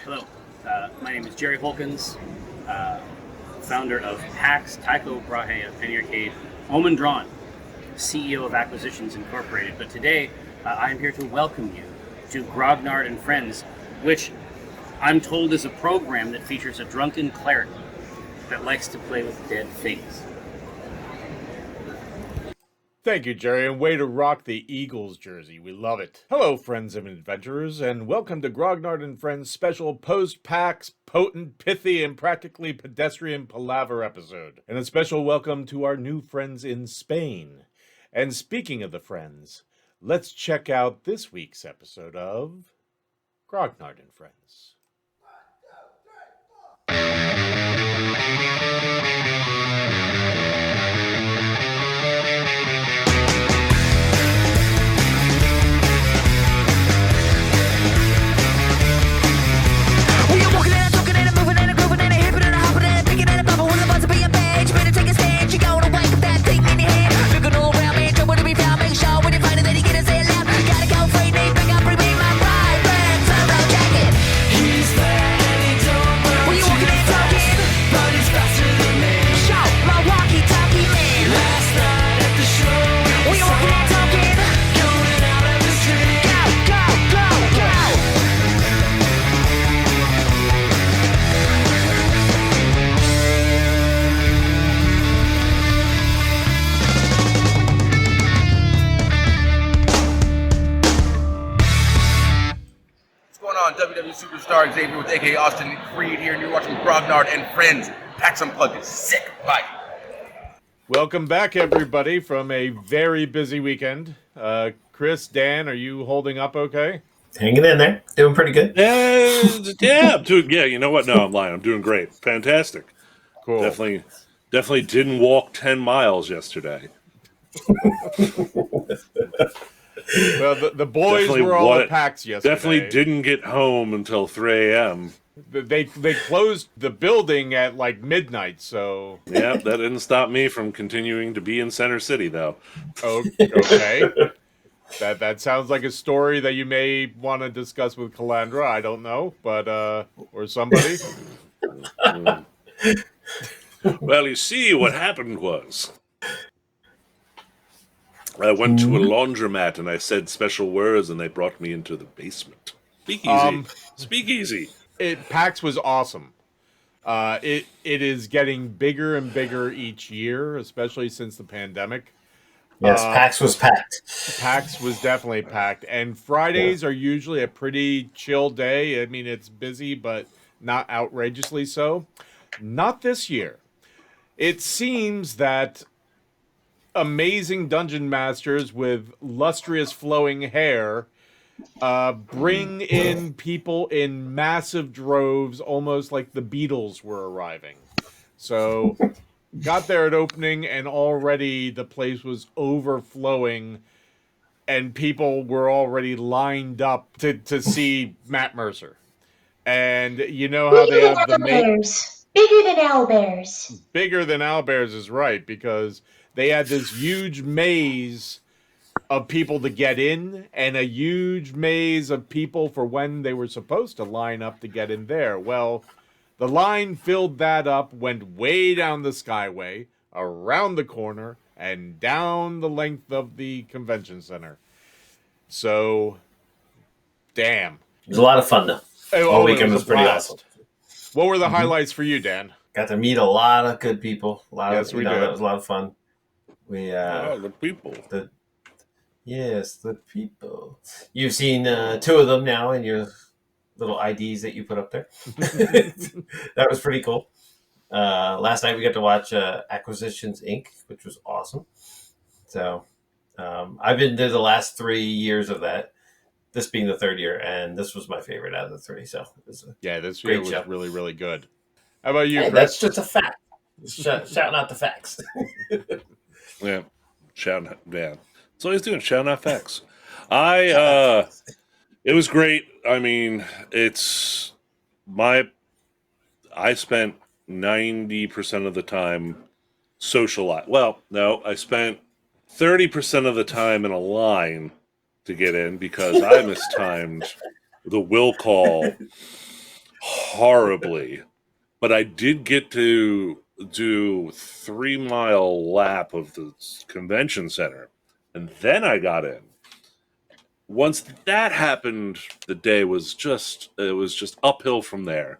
Hello, my name is Jerry Holkins, uh, founder of PAX, Tycho Brahe, Penny Arcade, Omen Drawn, CEO of Acquisitions Incorporated. But today, I'm here to welcome you to Grognard and Friends, which I'm told is a program that features a drunken cleric that likes to play with dead things. Thank you, Jerry, and way to rock the Eagles jersey. We love it. Hello, friends and adventurers, and welcome to Grognard and Friends' special post-PAX, potent, pithy, and practically pedestrian palaver episode. And a special welcome to our new friends in Spain. And speaking of the friends, let's check out this week's episode of Grognard and Friends. WWE Superstar Xavier with AKA Austin Creed here, and you're watching Grognard and Friends. PAX Unplugged is sick. Bye. Welcome back, everybody, from a very busy weekend. Chris, Dan, are you holding up okay? Hanging in there, doing pretty good. Yeah, I'm doing. Yeah, you know what? No, I'm lying. I'm doing great. Fantastic. Cool. Definitely didn't walk 10 miles yesterday. Well, the boys Definitely were all at PAX yesterday. Definitely didn't get home until 3 a.m. They closed the building at like midnight, so... Yeah, that didn't stop me from continuing to be in Center City, though. Okay. That sounds like a story that you may want to discuss with Calandra. I don't know, but or somebody. Well, you see, what happened was I went to a laundromat and I said special words, and they brought me into the basement. Speakeasy. Speakeasy. PAX was awesome. It is getting bigger and bigger each year, especially since the pandemic. Yes, PAX was packed. PAX was definitely packed, and Fridays are usually a pretty chill day. I mean, it's busy, but not outrageously so. Not this year. It seems that amazing dungeon masters with lustrous flowing hair bring in people in massive droves, almost like the Beatles were arriving. So got there at opening, and already the place was overflowing, and people were already lined up to see Matt Mercer. And you know how they have the bigger than owlbears. Bigger than owlbears is right, because they had this huge maze of people to get in, and a huge maze of people for when they were supposed to line up to get in there. Well, the line filled that up, went way down the Skyway, around the corner, and down the length of the convention center. So, damn. It was a lot of fun, though. All weekend was pretty awesome. What were the highlights for you, Dan? Got to meet a lot of good people. Yes, we did. That was a lot of fun. The people. Yes, the people. You've seen two of them now in your little IDs that you put up there. That was pretty cool. Last night we got to watch Acquisitions Inc., which was awesome. So I've been there the last 3 years of that. This being the third year, and this was my favorite out of the three. So this year was really, really good. How about you, Chris? That's just a fact. Shouting out the facts. Yeah, shouting out. Yeah, that's all he's doing. Shouting out facts. It was great. I mean, I spent 90% of the time socializing. Well, no, I spent 30% of the time in a line to get in because I mistimed the will call horribly, but I did get to do 3 mile lap of the convention center, and then I got in. Once that happened, the day was just uphill from there.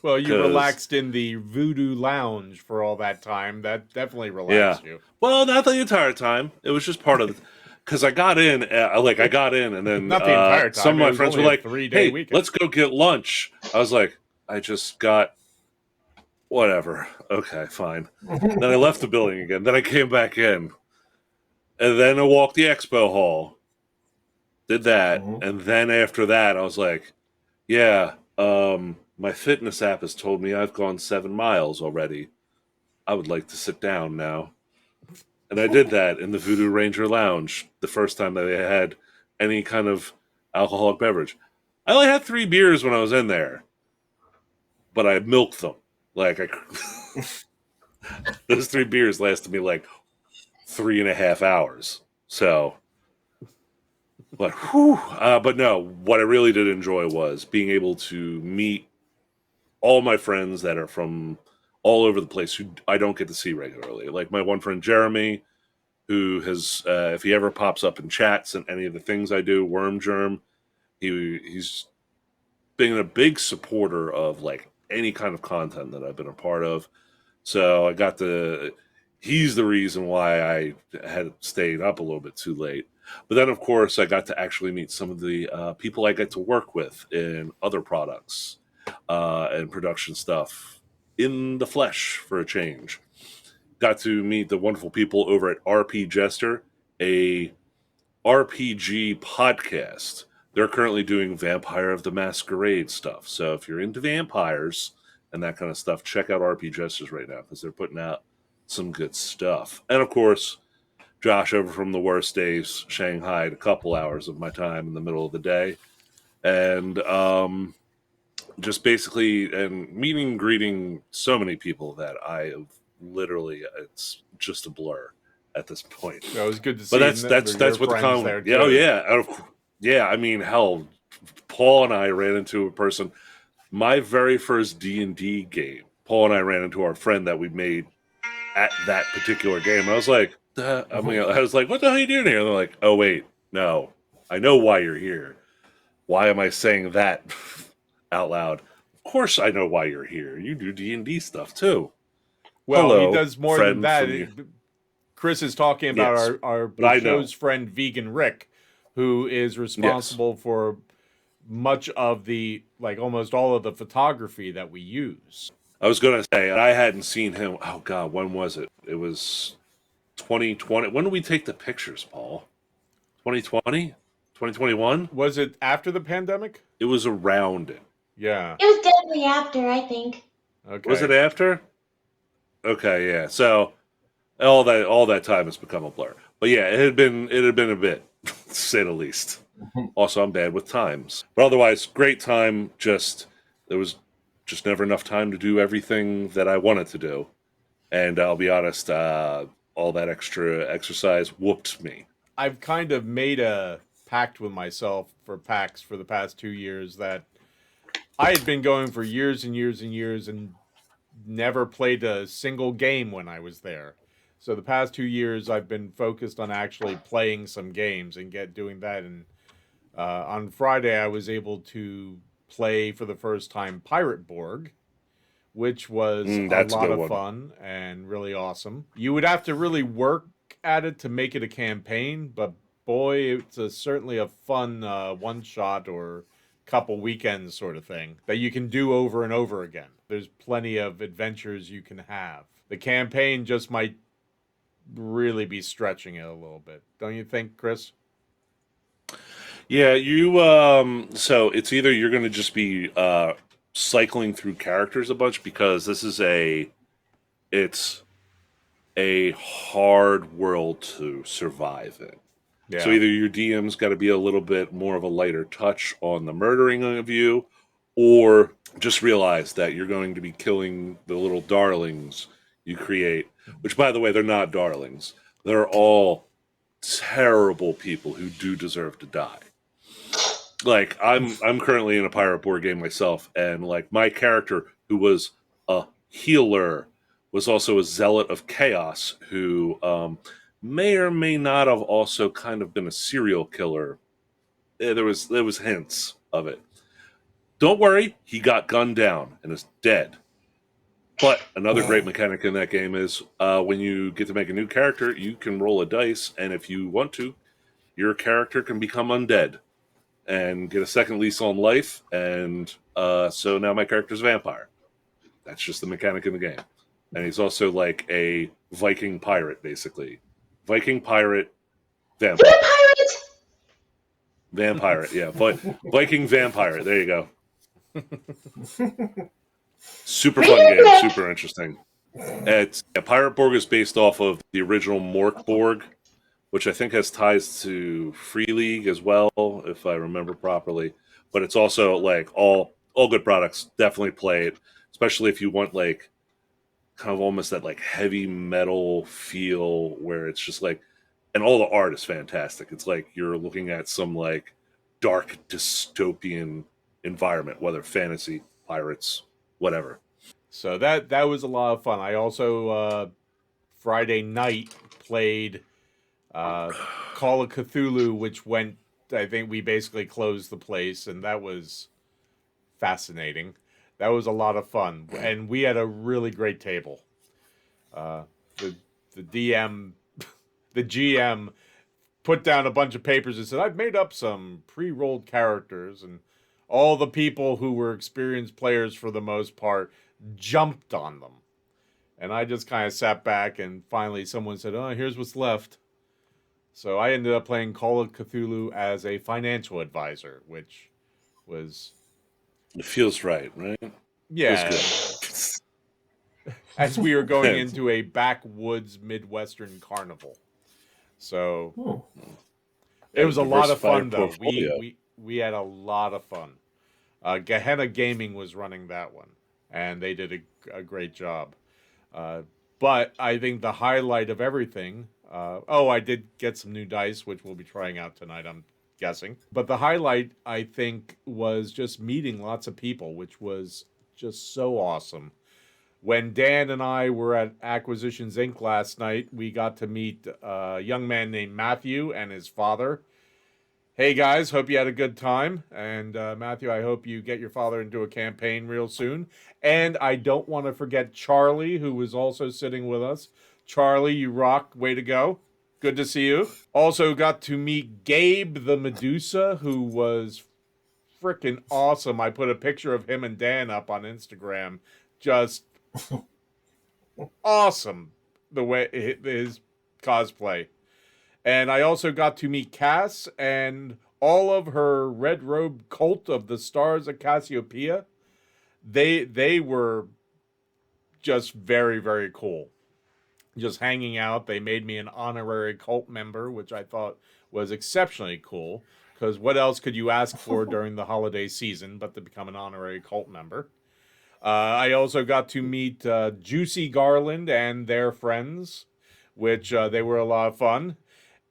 Well, you 'Cause- relaxed in the Voodoo Lounge for all that time. That definitely relaxed you. Well, not the entire time. It was just part of the. Because I got in, and then Not the entire time. some of It my was friends were only a like, 3-day "Hey, weekend." let's go get lunch." I was like, "I just got whatever. Okay, fine." Then I left the building again. Then I came back in, and then I walked the expo hall. Did that, Mhm. and then after that, I was like, "Yeah, my fitness app has told me I've gone 7 miles already. I would like to sit down now." And I did that in the Voodoo Ranger Lounge the first time that they had any kind of alcoholic beverage. I only had 3 beers when I was in there, but I milked them. Like those 3 beers lasted me like 3.5 hours. So, but whew. But no, what I really did enjoy was being able to meet all my friends that are from all over the place who I don't get to see regularly. Like my one friend Jeremy, who has, if he ever pops up in chats and any of the things I do, Worm Germ, he's been a big supporter of like any kind of content that I've been a part of. So I got he's the reason why I had stayed up a little bit too late. But then, of course, I got to actually meet some of the people I get to work with in other products and production stuff in the flesh for a change. Got to meet the wonderful people over at RP Jester, a RPG podcast. They're currently doing Vampire of the Masquerade stuff. So if you're into vampires and that kind of stuff, check out RP Jesters right now because they're putting out some good stuff. And of course, Josh over from The Worst Days Shanghai, a couple hours of my time in the middle of the day. And just basically and meeting and greeting so many people that I have literally, it's just a blur at this point. So it was good to see. But that's what the con. there. Yeah, oh too. yeah, yeah. I mean, hell, Paul and I ran into a person. My very first D&D game. Paul and I ran into our friend that we made at that particular game. I was like, I was like, what the hell are you doing here? And they're like, oh wait, no, I know why you're here. Why am I saying that out loud? Of course, I know why you're here. You do D&D stuff too. Well, Hello, he does more friend than that. from you. Chris is talking about Yes, our but I know. show's friend Vegan Rick, who is responsible for much of the, like almost all of the photography that we use. I was going to say, I hadn't seen him. Oh, God, when was it? It was 2020. When did we take the pictures, Paul? 2020? 2021? Was it after the pandemic? It was around it. Yeah. It was definitely after, I think. Okay. Was it after? Okay, yeah. So all that time has become a blur. But yeah, it had been a bit, to say the least. Also, I'm bad with times. But otherwise, great time. There was just never enough time to do everything that I wanted to do. And I'll be honest, all that extra exercise whooped me. I've kind of made a pact with myself for PAX for the past 2 years that I had been going for years and years and years and never played a single game when I was there. So the past 2 years, I've been focused on actually playing some games and doing that. And on Friday, I was able to play for the first time Pirate Borg, which was a That's a lot good of one. fun and really awesome. You would have to really work at it to make it a campaign, but boy, it's certainly a fun one-shot or couple weekends sort of thing that you can do over and over again. There's plenty of adventures you can have. The campaign just might really be stretching it a little bit. Don't you think, Chris? Yeah, you. So it's either you're going to just be cycling through characters a bunch because it's a hard world to survive in. Yeah. So either your DM's got to be a little bit more of a lighter touch on the murdering of you, or just realize that you're going to be killing the little darlings you create. Which, by the way, they're not darlings. They're all terrible people who do deserve to die. like I'm currently in a pirate board game myself, and like my character, who was a healer, was also a zealot of chaos, who may or may not have also kind of been a serial killer. There was hints of it. Don't worry, he got gunned down and is dead. But another great mechanic in that game is when you get to make a new character, you can roll a dice, and if you want to, your character can become undead and get a second lease on life. And so now my character's a vampire. That's just the mechanic in the game. And he's also like a Viking pirate, basically. Viking pirate, vampire. Vampire! Vampire, yeah. Viking vampire. There you go. Super fun game, super interesting. Pirate Borg is based off of the original Mork Borg, which I think has ties to Free League as well, if I remember properly. But it's also like all good products. Definitely play it, especially if you want like kind of almost that like heavy metal feel where it's just like, and all the art is fantastic. It's like you're looking at some like dark dystopian environment, whether fantasy, pirates, whatever. So that was a lot of fun. I also Friday night played Call of Cthulhu, which went. I think we basically closed the place, and that was fascinating. That was a lot of fun, and we had a really great table. The DM, the GM, put down a bunch of papers and said, "I've made up some pre-rolled characters," and all the people who were experienced players for the most part jumped on them. And I just kind of sat back, and finally someone said, "Oh, here's what's left." So I ended up playing Call of Cthulhu as a financial advisor, which was... It feels right? Yeah. Feels good. As we were going into a backwoods Midwestern carnival. So it was a lot of fun, though. We had a lot of fun. Gehenna Gaming was running that one, and they did a great job. But I think the highlight of everything... I did get some new dice, which we'll be trying out tonight, I'm guessing. But the highlight, I think, was just meeting lots of people, which was just so awesome. When Dan and I were at Acquisitions Inc. last night, we got to meet a young man named Matthew and his father. Hey guys, hope you had a good time. And Matthew, I hope you get your father into a campaign real soon. And I don't want to forget Charlie, who was also sitting with us. Charlie, you rock. Way to go. Good to see you. Also got to meet Gabe the Medusa, who was freaking awesome. I put a picture of him and Dan up on Instagram. Just awesome, the way his cosplay. And I also got to meet Cass and all of her red robe cult of the Stars of Cassiopeia. They were just very, very cool. Just hanging out. They made me an honorary cult member, which I thought was exceptionally cool. Because what else could you ask for during the holiday season but to become an honorary cult member? I also got to meet Juicy Garland and their friends, which they were a lot of fun.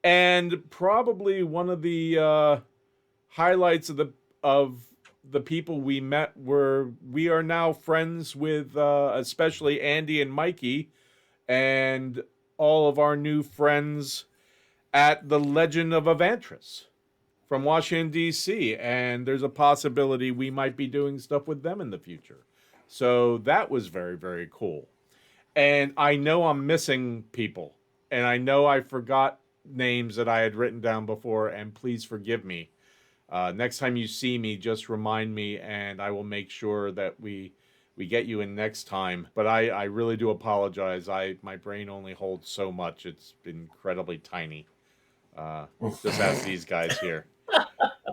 And probably one of the highlights of the people we met were we are now friends with especially Andy and Mikey and all of our new friends at the Legend of Avantris from Washington, D.C. And there's a possibility we might be doing stuff with them in the future. So that was very, very cool. And I know I'm missing people. And I know I forgot names that I had written down before. And please forgive me. Next time you see me, just remind me. And I will make sure that we get you in next time. But I really do apologize. My brain only holds so much. It's incredibly tiny. Just ask these guys here.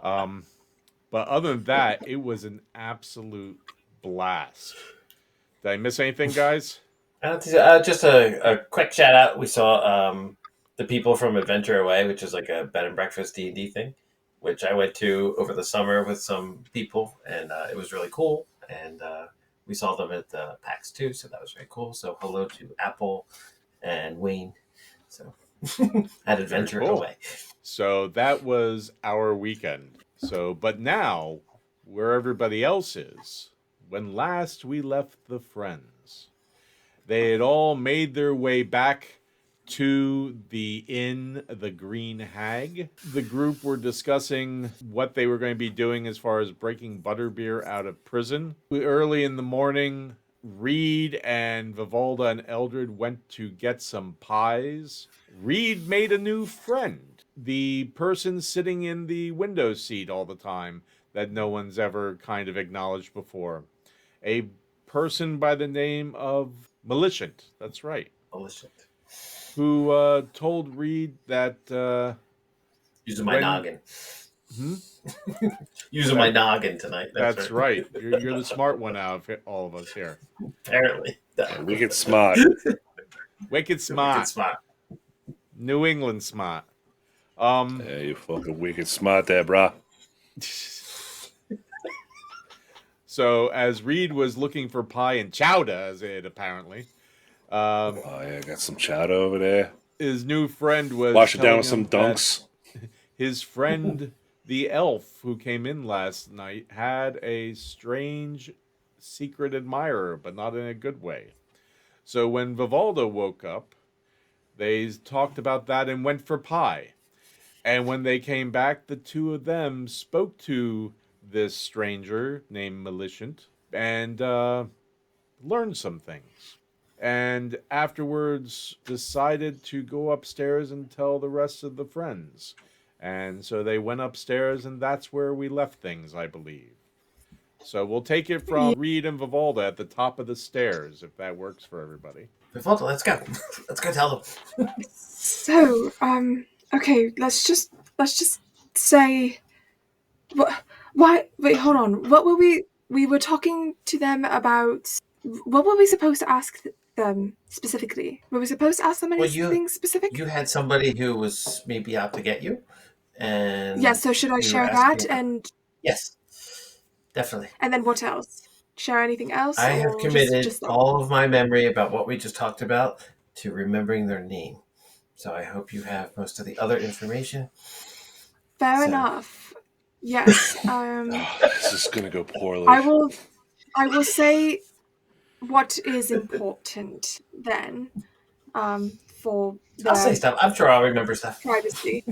But other than that, it was an absolute blast. Did I miss anything, guys? Just a quick shout out. We saw the people from Adventure Away, which is like a bed and breakfast D&D thing, which I went to over the summer with some people, and it was really cool. And we saw them at PAX too, so that was very cool. So hello to Apple and Wayne. So at Adventure Away. So that was our weekend. So, but now, where everybody else is, when last we left the friends, they had all made their way back to the inn, the Green Hag. The group were discussing what they were going to be doing as far as breaking Butterbeer out of prison. Early in the morning, Reed and Vivalda and Eldred went to get some pies. Reed made a new friend. The person sitting in the window seat all the time that no one's ever kind of acknowledged before. A person by the name of Malicent, that's right, Bullshit. who told Reed that Using my when- noggin. Hmm? Using my noggin tonight. That's right. You're the smart one out of all of us here. Apparently. We get smart. Wicked smart. Smart. New England smart. Yeah, you fucking wicked smart there, brah. So as Reed was looking for pie and chowder, as it apparently, Oh yeah, got some chowder over there. his new friend was Wash it down telling with some him that dunks. his friend, the elf who came in last night, had a strange secret admirer, but not in a good way. So when Vivalda woke up, they talked about that and went for pie. And when they came back, the two of them spoke to this stranger named Malicent and learned some things. And afterwards decided to go upstairs and tell the rest of the friends. And so they went upstairs, and that's where we left things, I believe. So we'll take it from Reed and Vivalda at the top of the stairs, if that works for everybody. Vivalda, let's go. Let's go tell them. So, okay, let's just say, why? Wait, hold on. What were we were talking to them about? What were we supposed to ask them specifically? Were we supposed to ask them anything specific? You had somebody who was maybe out to get you. And Yeah. So should I we were share asking that about- Yes. Definitely. and then what else? Share anything else? I have or committed just that? all of my memory about what we just talked about to remembering their name. So I hope you have most of the other information. Fair so- enough. Yes. This is gonna go poorly. I will say what is important then, for I'll say their stuff. I'm sure I'll remember stuff. privacy.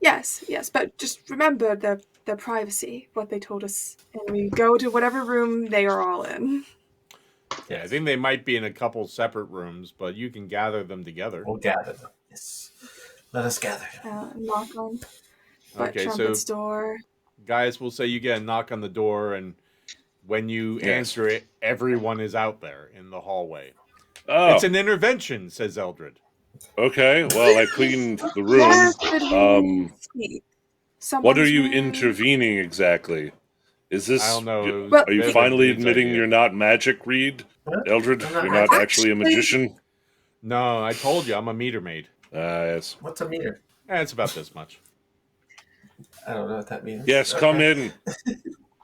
Yes, but just remember their privacy, what they told us, and we go to whatever room they are all in. Yeah, I think they might be in a couple separate rooms, but you can gather them together. We'll gather them. Yes. Let us gather. Knock on Butt Okay, Trumpet's so door. guys, we'll say you get a knock on the door, and when you Yes. answer it, everyone is out there in the hallway. Oh, It's an intervention, says Eldred. okay. Well, I cleaned the room. Where did we Um, sleep? What are Someone's you room? intervening exactly? Is this? I don't know. Well, Are you That's finally Reed's admitting idea. you're not magic, Reed? What? Eldred, I'm not you're not magic. actually a Actually- magician. No, I told you, I'm a meter maid. Yes. What's a meter? It's about this much. I don't know what that means. Yes, Okay. come in.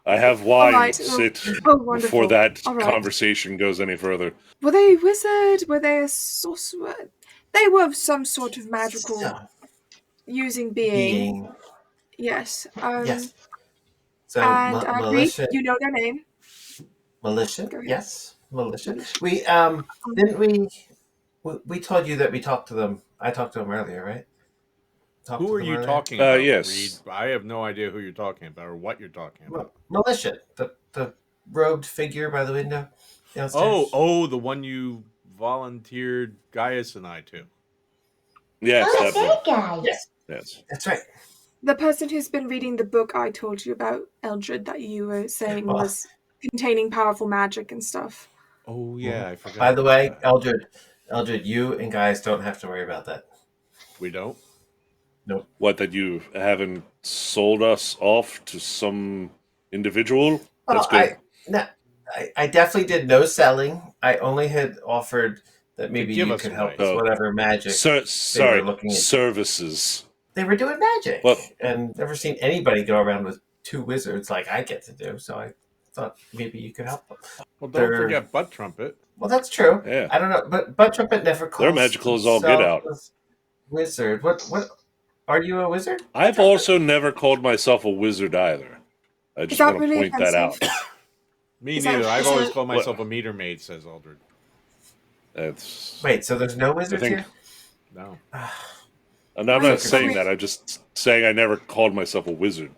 I have wine. Alright, Sit Oh, wonderful. before that All right. conversation goes any further. Were they a wizard? Were they a sorcerer? They were some sort of magical So, using being. being. Yes. Yes. So, And Reed, militia. you know their name. Militia. Go ahead. Yes. Militia. We, didn't we told you that we talked to them. I talked to them earlier, right? Talked Who to are them you earlier? talking about, yes. Reed? I have no idea who you're talking about or what you're talking about. Militia. The robed figure by the window downstairs. Oh, the one you volunteered Gaius and I to. Yes, Oh, that that guy. Yes, Yes. that's right. The person who's been reading the book I told you about, Eldred, that you were saying Well- was containing powerful magic and stuff. Oh, yeah, I forgot. By the about way, that. Eldred, you and guys don't have to worry about that. We don't? What, that you haven't sold us off to some individual? That's good. I definitely did no selling. I only had offered that maybe give you us could some help ways. with Oh. whatever magic. Sorry, looking at- services. They were doing magic. Well- and never seen anybody go around with two wizards like I get to do, so I thought maybe you could help them. Well, don't They're- forget Butt Trumpet. Well, that's true. Yeah. I don't know, but Butt Trumpet never calls They're magical as all get out. themselves Wizard. What Are you a wizard? I've also never called myself a wizard either. I just that want to really point that out. offensive? Me Is that- neither. I've is always it- called myself a meter maid, says Aldred. That's. Wait, so there's no wizards think- here? No. And I'm Wait, not saying wait. that. I'm just saying I never called myself a wizard.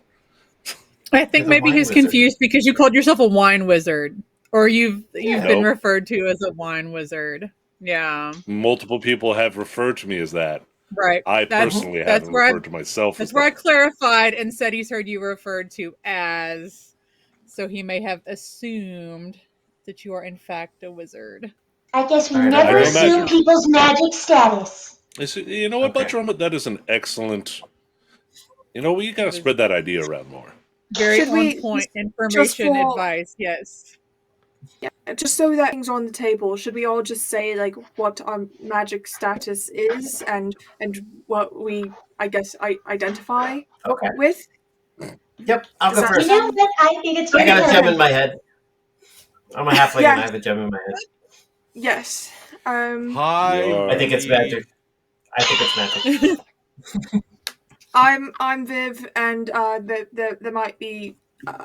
I think You're the maybe wine he's wizard. confused because you called yourself a wine wizard, or you've Yeah. been Nope. referred to as a wine wizard. Yeah, Multiple people have referred to me as that. right. I That's- personally that's haven't where I- referred to myself That's as where I that. clarified and said he's heard you referred to as, so he may have assumed that you are in fact a wizard. I guess we All right, never I assume imagine. people's magic status. You know what, Okay. Butcher? That is an excellent. We gotta spread that idea around more. Very Should we on point just information for- advice. Yes. Just so that things are on the table, should we all just say like what our magic status is and what we, I guess, identify Okay. with? Yep, I'll go Does that- first. You know what? I think it's I very got a gem clever. in my head. I'm a halfling Yeah. and I have a gem in my head. Yes. Hi. You're- I think it's magic. I think it's magic. I'm Viv, and there might be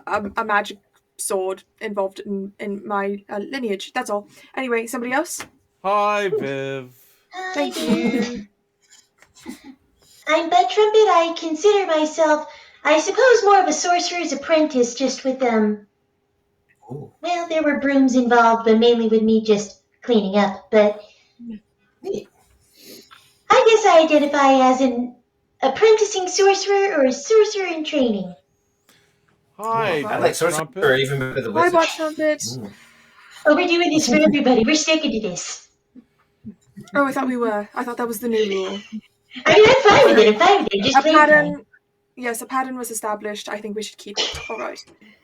a magic sword involved in my lineage. That's all. Anyway, somebody else. Hi, Viv. Thank you. I'm Bud Trumpet. I consider myself, I suppose, more of a sorcerer's apprentice, just with Ooh. well, there were brooms involved, but mainly with me just cleaning up. But Neat. I guess I identify as an apprenticing sorcerer or a sorcerer in training. Hi. I I like sorcerer Trumpet. even better than Hi, wizard. Bot Trumpet. Mm. Oh, we're doing this for everybody. We're sticking to this. Oh, I thought we were. I thought that was the new rule. I mean, I'm fine with it. I'm fine with it. Just A play time. pattern. Yes, a pattern was established. I think we should keep it. All right.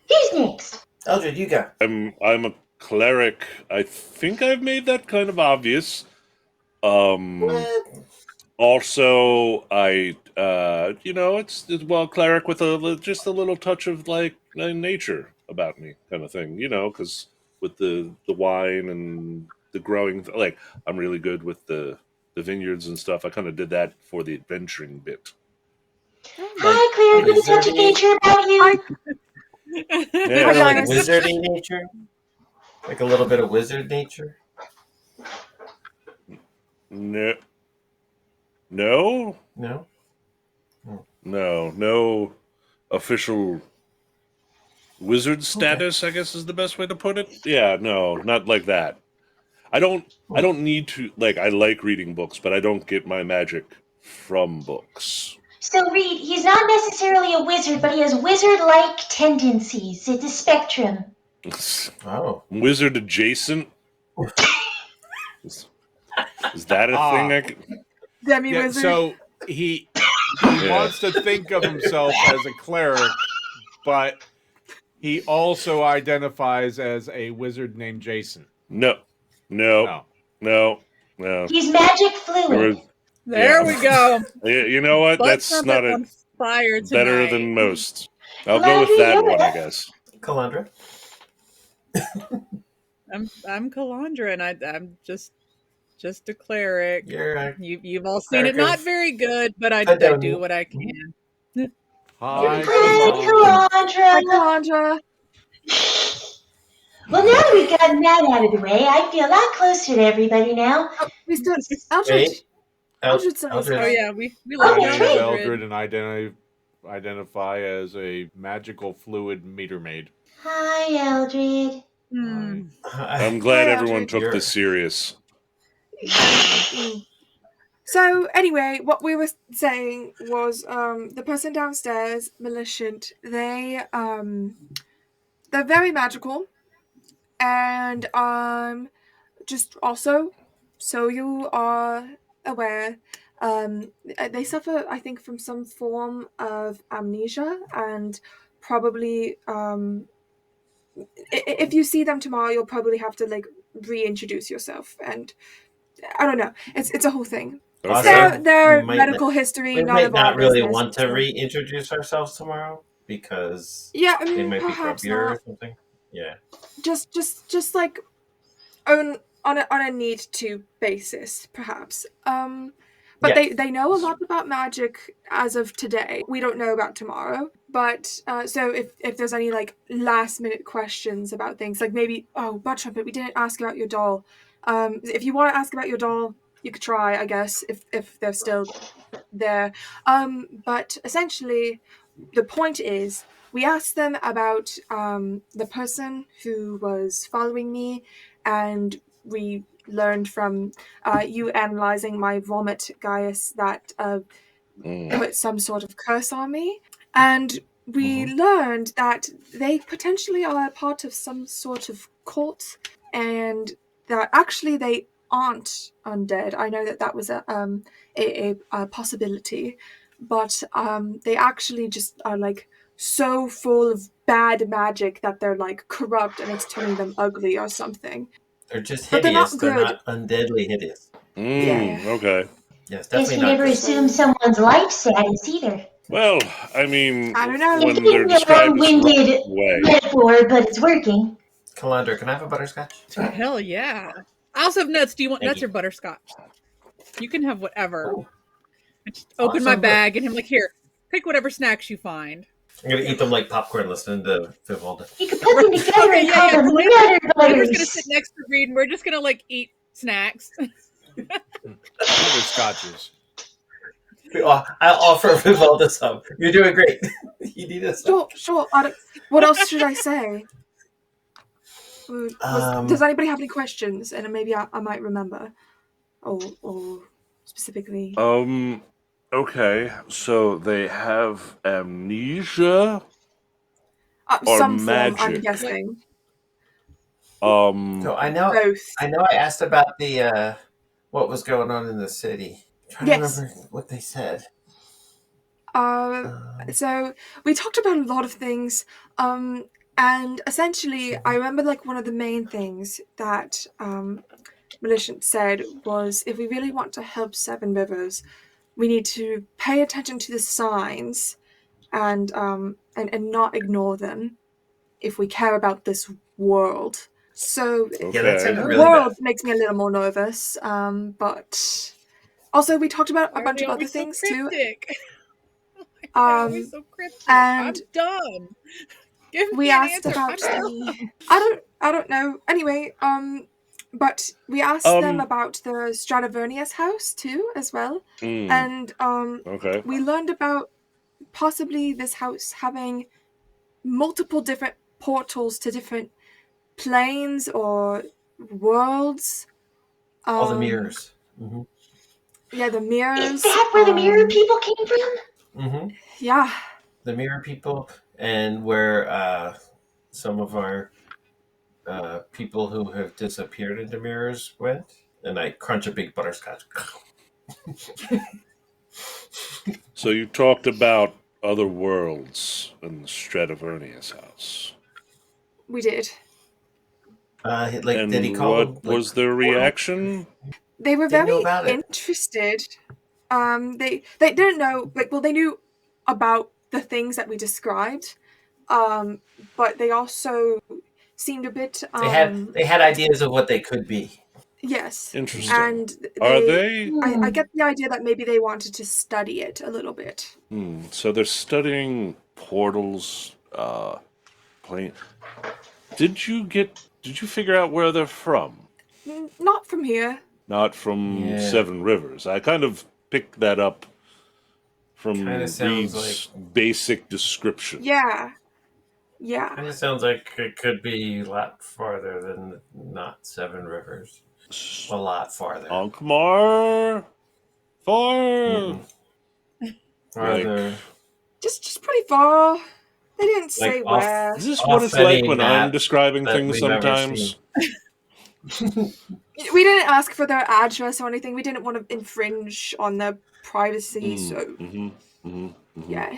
Who's next? Eldred, you go. I'm a cleric. I think I've made that kind of obvious. What? Also, it's cleric with just a little touch of like nature about me, kind of thing. Because with the wine and the growing, like I'm really good with the vineyards and stuff. I kind of did that for the adventuring bit. Hi, Claire. With a touch of nature about you. Yeah, Hi, Like Linus. wizardy nature? Like a little bit of wizard nature? no, no, No? no official wizard status, I guess is the best way to put it. Yeah, no, not like that. I don't need to, like, I like reading books, but I don't get my magic from books. So, Reed, he's not necessarily a wizard, but he has wizard-like tendencies. It's a spectrum. Oh. Wizard adjacent? Is that a thing I can... Demi Yeah, wizard. so he Yeah. wants to think of himself as a cleric, but he also identifies as a wizard named Jason. No. He's magic fluid. We're- There we go. You know what? Bud That's Trumpet not on fire tonight. better than most. I'll Well, go with you that know one, I that. guess. Calandra? I'm Calandra, and I'm just a cleric. You're You've all seen it. Cleric Not of- very good, but I don't- do what I can. Hi, Hi, Hi, Calandra. Calandra. Well, now that we've gotten that out of the way, I feel a lot closer to everybody now. Oh, we still Eldred. Wait. Eldred said Eldred. Oh yeah, we My like Oh, name is great. Eldred, and I identify as a magical fluid meter maid. Hi, Eldred. Hmm. I'm glad Hi, everyone Eldred. took You're- this serious. Mm. So anyway, what we were saying was the person downstairs, Malicent, they're very magical, and just also so you are aware, they suffer, I think, from some form of amnesia, and probably if you see them tomorrow, you'll probably have to like reintroduce yourself, and I don't know, it's a whole thing. Awesome. Their We might medical history, We none might of our not really business, want to so- reintroduce ourselves tomorrow because Yeah, they might be perhaps grumpier not. or something. Yeah. Just like on a need to basis, perhaps. But Yeah. they know a lot about magic as of today. We don't know about tomorrow. But so if there's any like last minute questions about things, like maybe, oh, Bud Trumpet, we didn't ask about your doll. If you want to ask about your doll, you could try, I guess, if they're still there. But essentially, the point is, we asked them about the person who was following me, and we learned from you analyzing my vomit, Gaius, that put some sort of curse on me. And we learned that they potentially are a part of some sort of cult, and that actually they aren't undead. I know that was a possibility, but they actually just are like so full of bad magic that they're like corrupt and it's turning them ugly or something. They're just But they're not hideous. They're good. not undeadly hideous. Yeah. Okay. Yes, Guess definitely we not never good. assume someone's life status either. Well, I mean, I don't know. when It's they're a described as long-winded way. metaphor, but it's working. Calandra, can I have a butterscotch? Hell yeah. I also have nuts. Do you want Thank nuts you. or butterscotch? You can have whatever. Oh. I just open my Awesome. bag and I'm like, here, pick whatever snacks you find. I'm gonna eat them like popcorn listening to Vivaldi. You could put them together Okay, and yeah, call yeah. them So Nutter We're just gonna Butters. sit next to Reed and we're just gonna like eat snacks. Butterscotches. I'll offer Vivaldi some. You're doing great. You need a some. Sure. What else should I say? Does anybody have any questions? And maybe I might remember, or specifically. Okay. So they have amnesia or Some form, I'm magic. guessing. So I know Both. I asked about the what was going on in the city. I'm trying Yes. to remember what they said. So we talked about a lot of things, and essentially, I remember like one of the main things that Millicent said was, if we really want to help Seven Rivers, we need to pay attention to the signs, and not ignore them, if we care about this world. So Yeah, that Okay. sounded the really world bad. makes me a little more nervous, but also we talked about Why a are bunch they of other always so things too. cryptic? They're always so cryptic. I'm and done. Give we me an asked answer. about I'm done. I don't know. Anyway, but we asked them about the Stradivernius house too, as well. And Okay. we learned about possibly this house having multiple different portals to different planes or worlds. All the mirrors. Yeah, the mirrors. Is that where the mirror people came from? Yeah. The mirror people, and where some of our people who have disappeared into mirrors went. And I crunch a big butterscotch. So you talked about other worlds in the Stradivernius house. We did. And did he call what them, was their reaction? They were Didn't know very about it. interested. They didn't know, they knew about the things that we described, but they also seemed a bit. They had ideas of what they could be. Yes. Interesting. And Are they? I get the idea that maybe they wanted to study it a little bit. So they're studying portals, plane. Did you figure out where they're from? Not from here. Not from Yeah. Seven Rivers. I kind of picked that up from Kinda sounds Reed's basic description. Yeah. Yeah. Kind of sounds like it could be a lot farther than not Seven Rivers. A lot farther. Ankmar? Far? Farther. Just pretty far. They didn't say Like off- where. Is this Off what it's any like when map I'm describing that things we've ever sometimes? We didn't ask for their address or anything. We didn't want to infringe on their privacy, so yeah.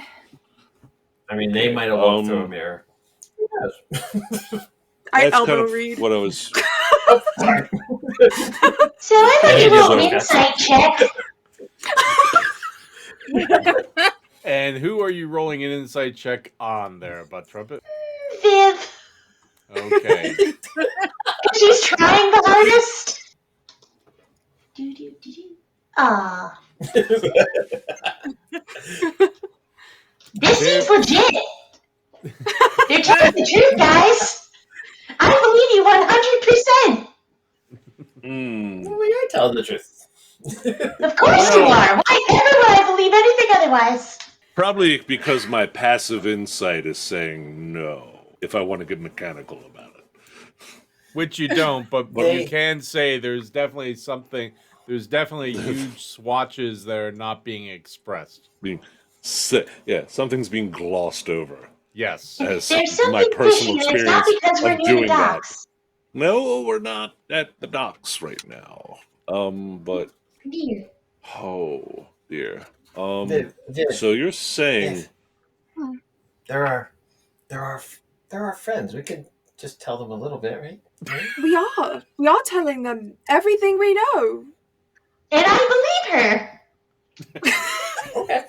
I mean, they might have walked through a mirror. I That's elbow kind of read. what I was. Sorry. So I I like hate a little this insight check. And who are you rolling an insight check on there, Butt Trumpet? Viv, Okay. she's trying the hardest. Ah, This seems legit. They're telling the truth, guys. I believe you 100%. Hmm. We are telling the truth. Of course you are. Why ever would I believe anything otherwise? Probably because my passive insight is saying no, if I want to get mechanical about it. Which you don't, but They- you can say there's definitely something. There's definitely huge swatches that are not being expressed. Something's being glossed over. Yes. As There's my something personal fishy, and it's not experience because we're of near the doing that. docks. No, we're not at the docks right now. But Dear. oh dear. Viv, So you're saying Viv, there are friends. We could just tell them a little bit, right? We are telling them everything we know. And I believe her. Okay.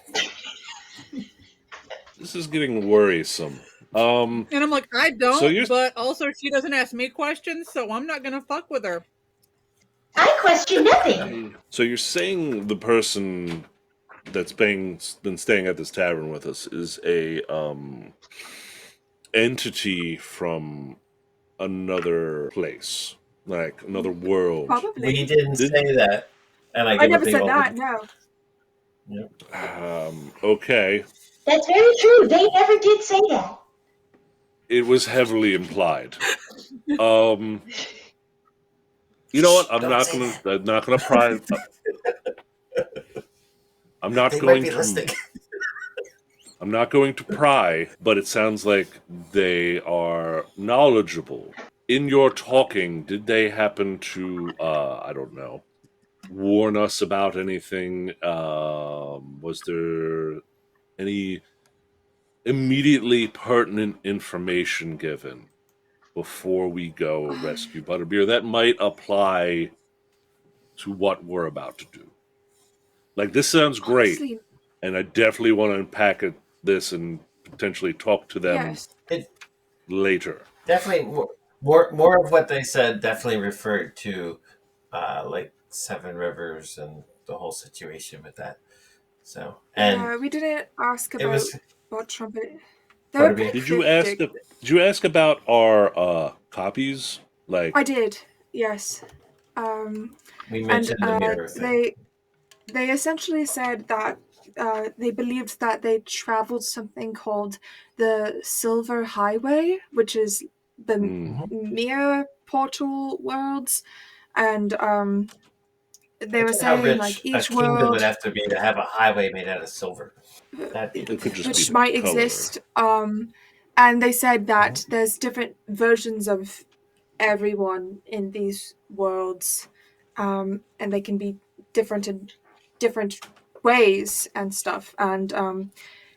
this is getting worrisome. And I'm like, I don't, So you're- but also she doesn't ask me questions, so I'm not gonna fuck with her. I question nothing. So you're saying the person that's been staying at this tavern with us is a entity from another place, like another world. Probably. We didn't say that. And I give a never big said old- that. No. Okay. That's very true. They never did say that. It was heavily implied. You know what? I'm Don't not say gonna pry. I'm not They going might be to. listening. I'm not going to pry, but it sounds like they are knowledgeable. In your talking, did they happen to, I don't know, warn us about anything? Was there any immediately pertinent information given before we go rescue Butterbeer that might apply to what we're about to do? Like, this sounds great, Honestly, and I definitely want to unpack this and potentially talk to them yes. later. Definitely more of what they said definitely referred to like Seven Rivers and the whole situation with that. So and We didn't ask it about was what trumpet. They were Butterbeer. pretty Did you ask? cryptic. Did you ask about our copies? Like, I did. Yes. we And mentioned the mirror thing. they essentially said that they believed that they traveled something called the Silver Highway, which is the mirror portal worlds, and they were Imagine how saying rich like a each kingdom world, would have to be to have a highway made out of silver. That'd be it could just which be might color. exist, and they said that there's different versions of everyone in these worlds, and they can be different in different ways and stuff. And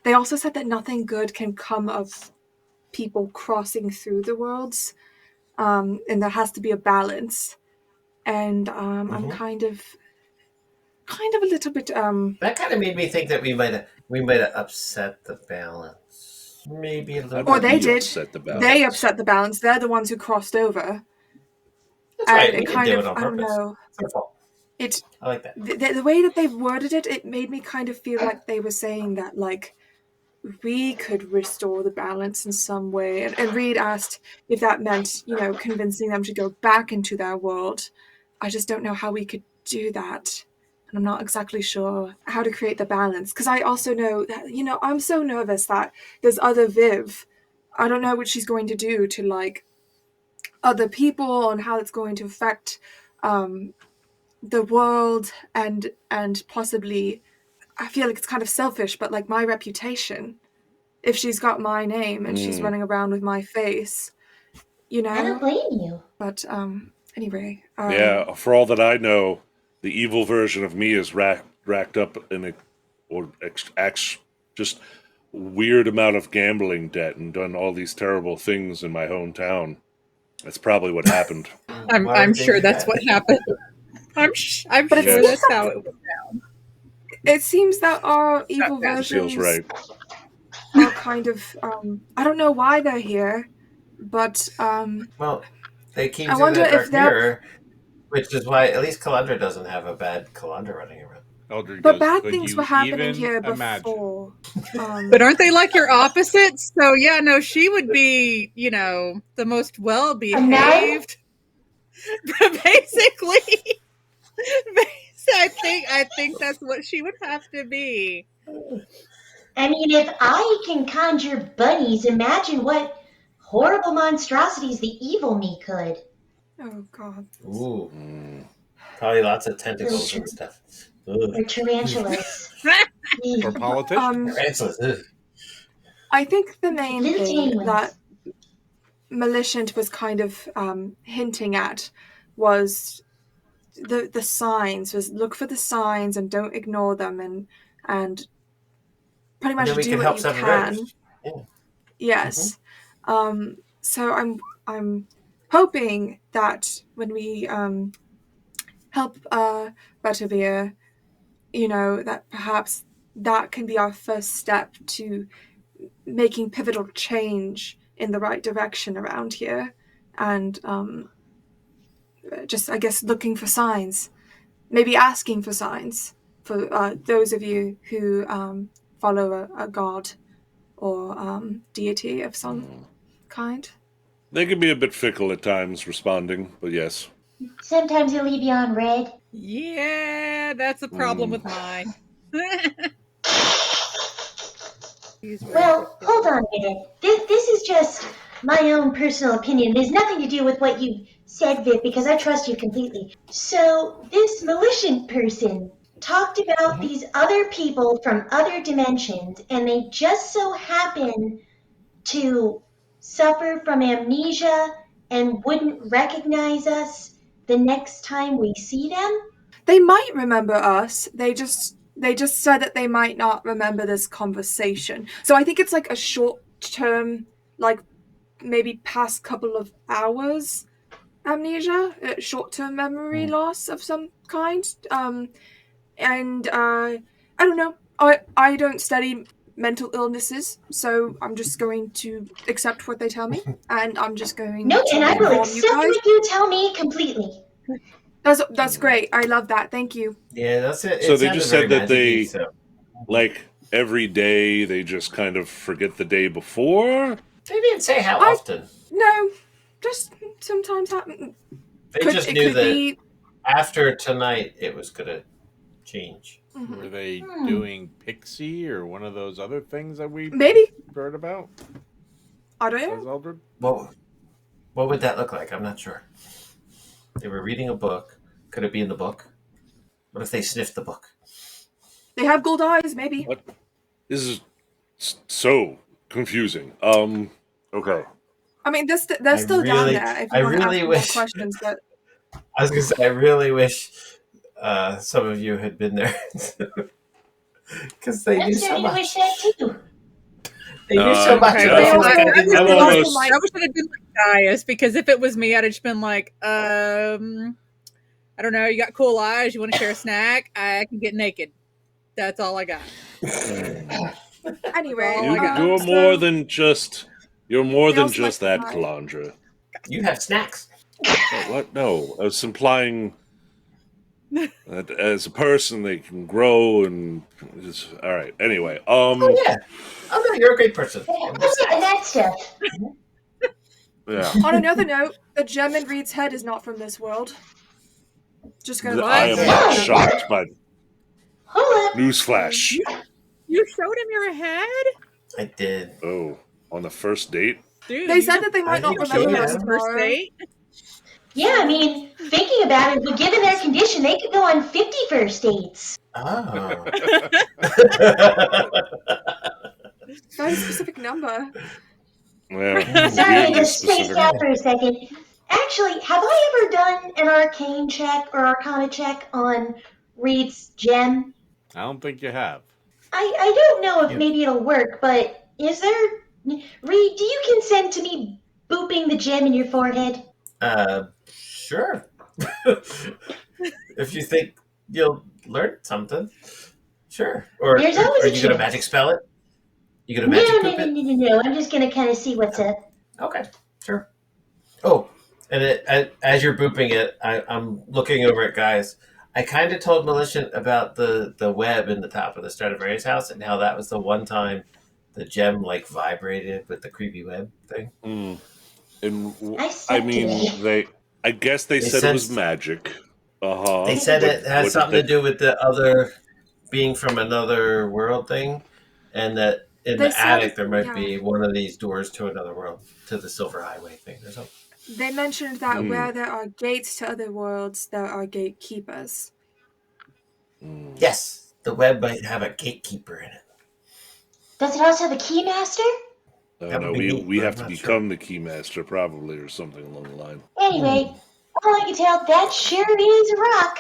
they also said that nothing good can come of people crossing through the worlds, and there has to be a balance. And I'm kind of a little bit That kind of made me think that we might have upset the balance. Maybe a little. Or they You did. upset the balance. They upset the balance. They're the ones who crossed over. That's right. And We it didn't kind do of, it on I don't purpose. know. It's their fault. It I like that. the way that they've worded it, it made me kind of feel like they were saying that like we could restore the balance in some way. And Reed asked if that meant, convincing them to go back into their world. I just don't know how we could do that. And I'm not exactly sure how to create the balance. Because I also know that, I'm so nervous that there's other Viv. I don't know what she's going to do to like other people and how it's going to affect the world and possibly, I feel like it's kind of selfish, but like my reputation, if she's got my name and she's running around with my face, I don't blame you. But anyway, Yeah, for all that I know, the evil version of me is racked up in just weird amount of gambling debt and done all these terrible things in my hometown. That's probably what happened. I'm sure that's what happened. I'm But sure it's- that's how it went down. it seems that our evil That versions feels right. are kind of I don't know why they're here, but Well, they came I through wonder the if dark they're- mirror, which is why at least Calandra doesn't have a bad Calandra running around. Eldred But goes, bad "Could things you were happening even here imagine?" before. But aren't they like your opposites? So yeah, no, she would be, the most well A nun? behaved. Basically, I think that's what she would have to be. I mean, if I can conjure bunnies, imagine what horrible monstrosities the evil me could. Oh God. Ooh, Mm. probably lots of tentacles and stuff. Ugh. Or tarantulas. Or politician? Tarantulas, ugh. I think the main Little thing tiny ones. that Malicent was kind of hinting at was the signs. Was look for the signs and don't ignore them, and pretty And much then we do can what help you seven can. rivers. Yeah. Yes. So I'm hoping that when we help Butterbeer, that perhaps that can be our first step to making pivotal change in the right direction around here, and just I guess looking for signs, maybe asking for signs for those of you who follow a god or deity of some kind. They can be a bit fickle at times responding, but yes. Sometimes he'll leave you on red. Yeah, that's a problem with mine. Well, hold on a minute. This is just my own personal opinion. There's nothing to do with what you said, Vic, because I trust you completely. So, this Malicent person talked about these other people from other dimensions, and they just so happen to suffer from amnesia and wouldn't recognize us the next time we see them? They might remember us. They just said that they might not remember this conversation. So I think it's like a short term, like maybe past couple of hours amnesia, short term memory loss of some kind. And I don't know. I don't study mental illnesses, so I'm just going to accept what they tell me, and I'm just going No, to and I will inform you accept guys. what you tell me completely. That's great. I love that. Thank you. Yeah, that's it. So It they sounded just very said that magic-y, they, so like, every day they just kind of forget the day before? they didn't say how I- often. No, just sometimes happen. They just it knew could that be. after tonight it was gonna change. Were they doing Pixie or one of those other things that we Maybe. heard about? I don't Says know. Eldred? What would that look like? I'm not sure. They were reading a book. Could it be in the book? What if they sniffed the book? They have gold eyes. Maybe. What? This is so confusing. Okay. I mean, they're still down really- there. If I you want to really ask wish- more questions, but I was gonna say, I really wish some of you had been there because they I'm knew so starting to wish much. that too. They knew so much. Okay, and I they feel also- like I didn't I'm they know. also almost- might- I wish it had been like Gaius, because if it was me, I'd have just been like, I don't know, you got cool eyes, you want to share a snack? I can get naked. That's all I got. anyway, Oh my God. You're so more than just. You're more They than also just like that, to hide. Calandra. You have snacks. What? No, I was implying that as a person they can grow and. All right. Anyway, Oh yeah. Oh no, you're a great person. And that stuff. yeah. on another note, the gem in Reed's head is not from this world. Just gonna. I am not shocked by Hold up. newsflash. You showed him your head? I did. Oh, on the first date? Dude, They you said that they might I not think remember so, us yeah. first tomorrow. date? Yeah, I mean, thinking about it, but given their condition, they could go on 50 first dates. Oh. Very specific number. Yeah. Sorry, I weirdly just spaced specific. out for a second. Actually, have I ever done an arcane check or arcana check on Reed's gem? I don't think you have. I don't know if Yeah. maybe it'll work, but is there... Reed, do you consent to me booping the gem in your forehead? Sure. If you think you'll learn something, sure. Or There's always are a you gonna chance. magic spell it? You gonna No, magic no, poop no, it? no, no, no. I'm just gonna kind of see what's up. Okay, sure. Oh, and as you're booping it, I'm looking over at guys. I kind of told Militia about the web in the top of the Stradivarius house and how that was the one time the gem like vibrated with the creepy web thing. Mm. And I I slept mean, today. I guess they They said it was sensed- magic. Uh They huh. said What- it has something to do with the other being from another world thing, and that in They the said- attic there might yeah. be one of these doors to another world, to the Silver Highway thing or something. They mentioned that Hmm. where there are gates to other worlds, there are gatekeepers. Mm. Yes, the web might have a gatekeeper in it. Does it also have a keymaster? I That don't know. would be neat, We but have I'm to not become the keymaster, probably, or something along the line. Anyway, all I can tell, that sure is a rock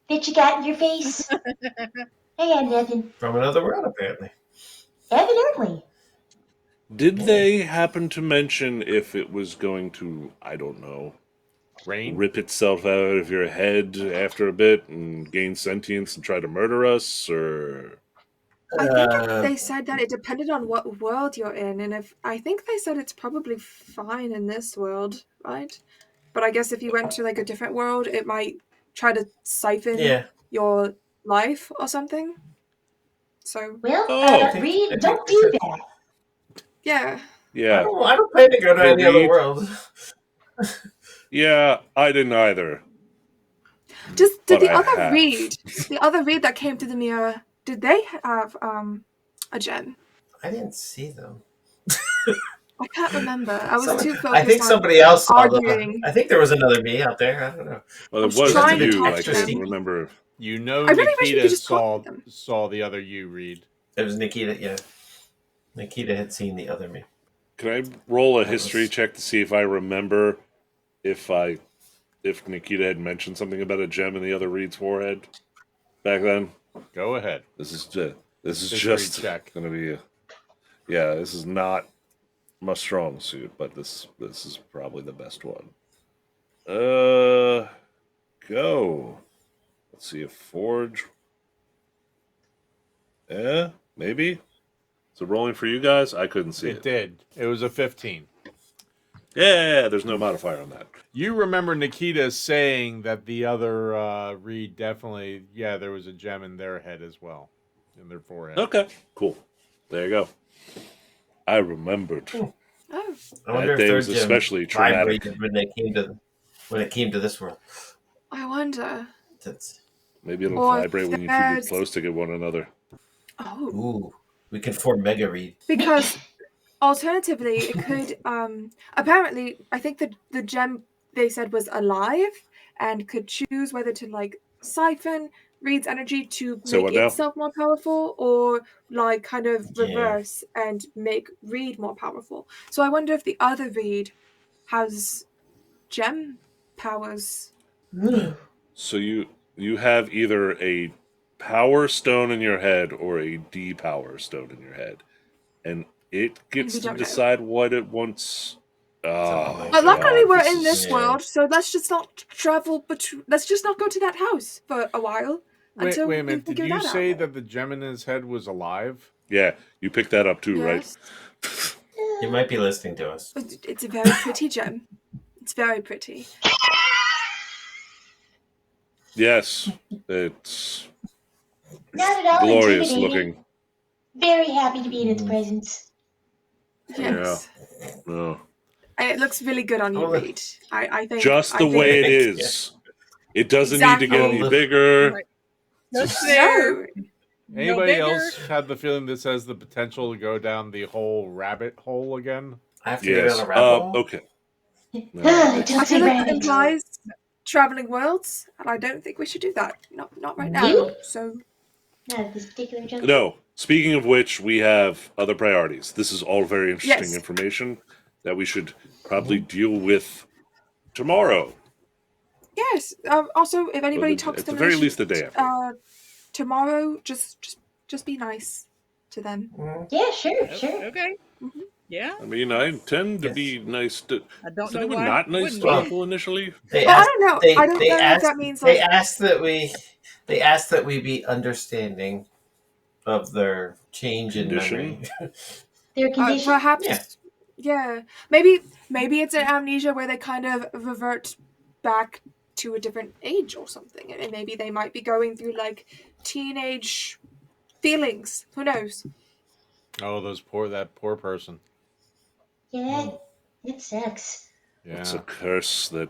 that you got in your face. I got nothing. From another world, apparently. Evidently. Did they happen to mention if it was going to, I don't know, Rain? rip itself out of your head after a bit and gain sentience and try to murder us, or I think Uh, they said that it depended on what world you're in, and if I think they said it's probably fine in this world, right? But I guess if you went to like a different world, it might try to siphon Yeah. your life or something. So Well, Oh. Reed, don't do that. yeah, yeah, I don't plan to go to Hey, any other Reed. world. yeah, I didn't either. did But the I other have. Reed that came to the mirror? Did they have a gem? I didn't see them. I can't remember. I was Someone- too focused. I think on somebody else saw them. arguing. I think there was another me out there. I don't know. Well, I it was was trying to you. I talk to can't Steve. remember. You know I really wish we Nikita could just saw talk to them. saw the other you, Reed. It was Nikita. Yeah, Nikita had seen the other me. Can I roll a That history was- check to see if I remember if Nikita had mentioned something about a gem in the other Reed's forehead back then? Go ahead. This is just History just check. gonna be yeah. This is not my strong suit, but this is probably the best one. Go. Let's see if Forge. Yeah, maybe. Is it rolling for you guys? I couldn't see It it. did. It was a 15. Yeah, there's no modifier on that. You remember Nikita saying that the other Reed definitely, yeah, there was a gem in their head as well, in their forehead. Okay, cool. There you go. I remembered. Oh, I wonder if day their was gem especially traumatic. vibrated when it came to this world. I wonder. That's Maybe it'll Or vibrate when you two there's- get close to one another. Oh, ooh, we can form Mega Reed. because alternatively, it could. Apparently, I think the gem they said was alive and could choose whether to like siphon Reed's energy to So make what now? itself more powerful, or like kind of Yeah. reverse and make Reed more powerful. So I wonder if the other Reed has gem powers. So you have either a power stone in your head or a depower stone in your head, and it gets We to don't know. decide what it wants. Oh, But luckily, God, we're this in this is- yeah. world, so let's just not travel. Let's just not go to that house for a while Wait, until wait a we minute. Did figure you that say out. that the gem in his head was alive? Yeah, you picked that up too, Yes. You might be listening to us. It's a very pretty gem. It's very pretty. right? Yes, it's Not at all glorious intimidating. looking. Very happy to be in its presence. Yes. Oh. And it looks really good on you, Oh, look. Reed. I think Just I the think- way it think- is. It doesn't need to get Exactly. any bigger. Right. Just No. there. Anybody bigger. else had the feeling this has the potential to go down the whole rabbit hole again? I have to go Yes. down a rabbit hole. Okay. No, Don't I say feel like that rabbit. implies traveling worlds, and I don't think we should do that. Not right now. Really? So Not at this particular juncture. No. Speaking of which, we have other priorities. This is all very interesting Yes. information that we should probably deal with tomorrow. yes. Also, if anybody At talks the to very Militia, least, the day after. tomorrow, just be nice to them. Yeah, sure, sure. Okay. Yeah. I mean, I intend to Yes. be nice to. I don't Is know anyone why. not nice wouldn't to be. people initially? They Well, I asked, don't know. They, I don't they know asked, if that means they like asked that we. They asked that we be understanding of their change in Condition. memory. Their condition. perhaps. Yeah. Maybe it's an amnesia where they kind of revert back to a different age or something, and maybe they might be going through like teenage feelings. Who knows? Oh, that poor person. Yeah, it sucks. Yeah. It's a curse that.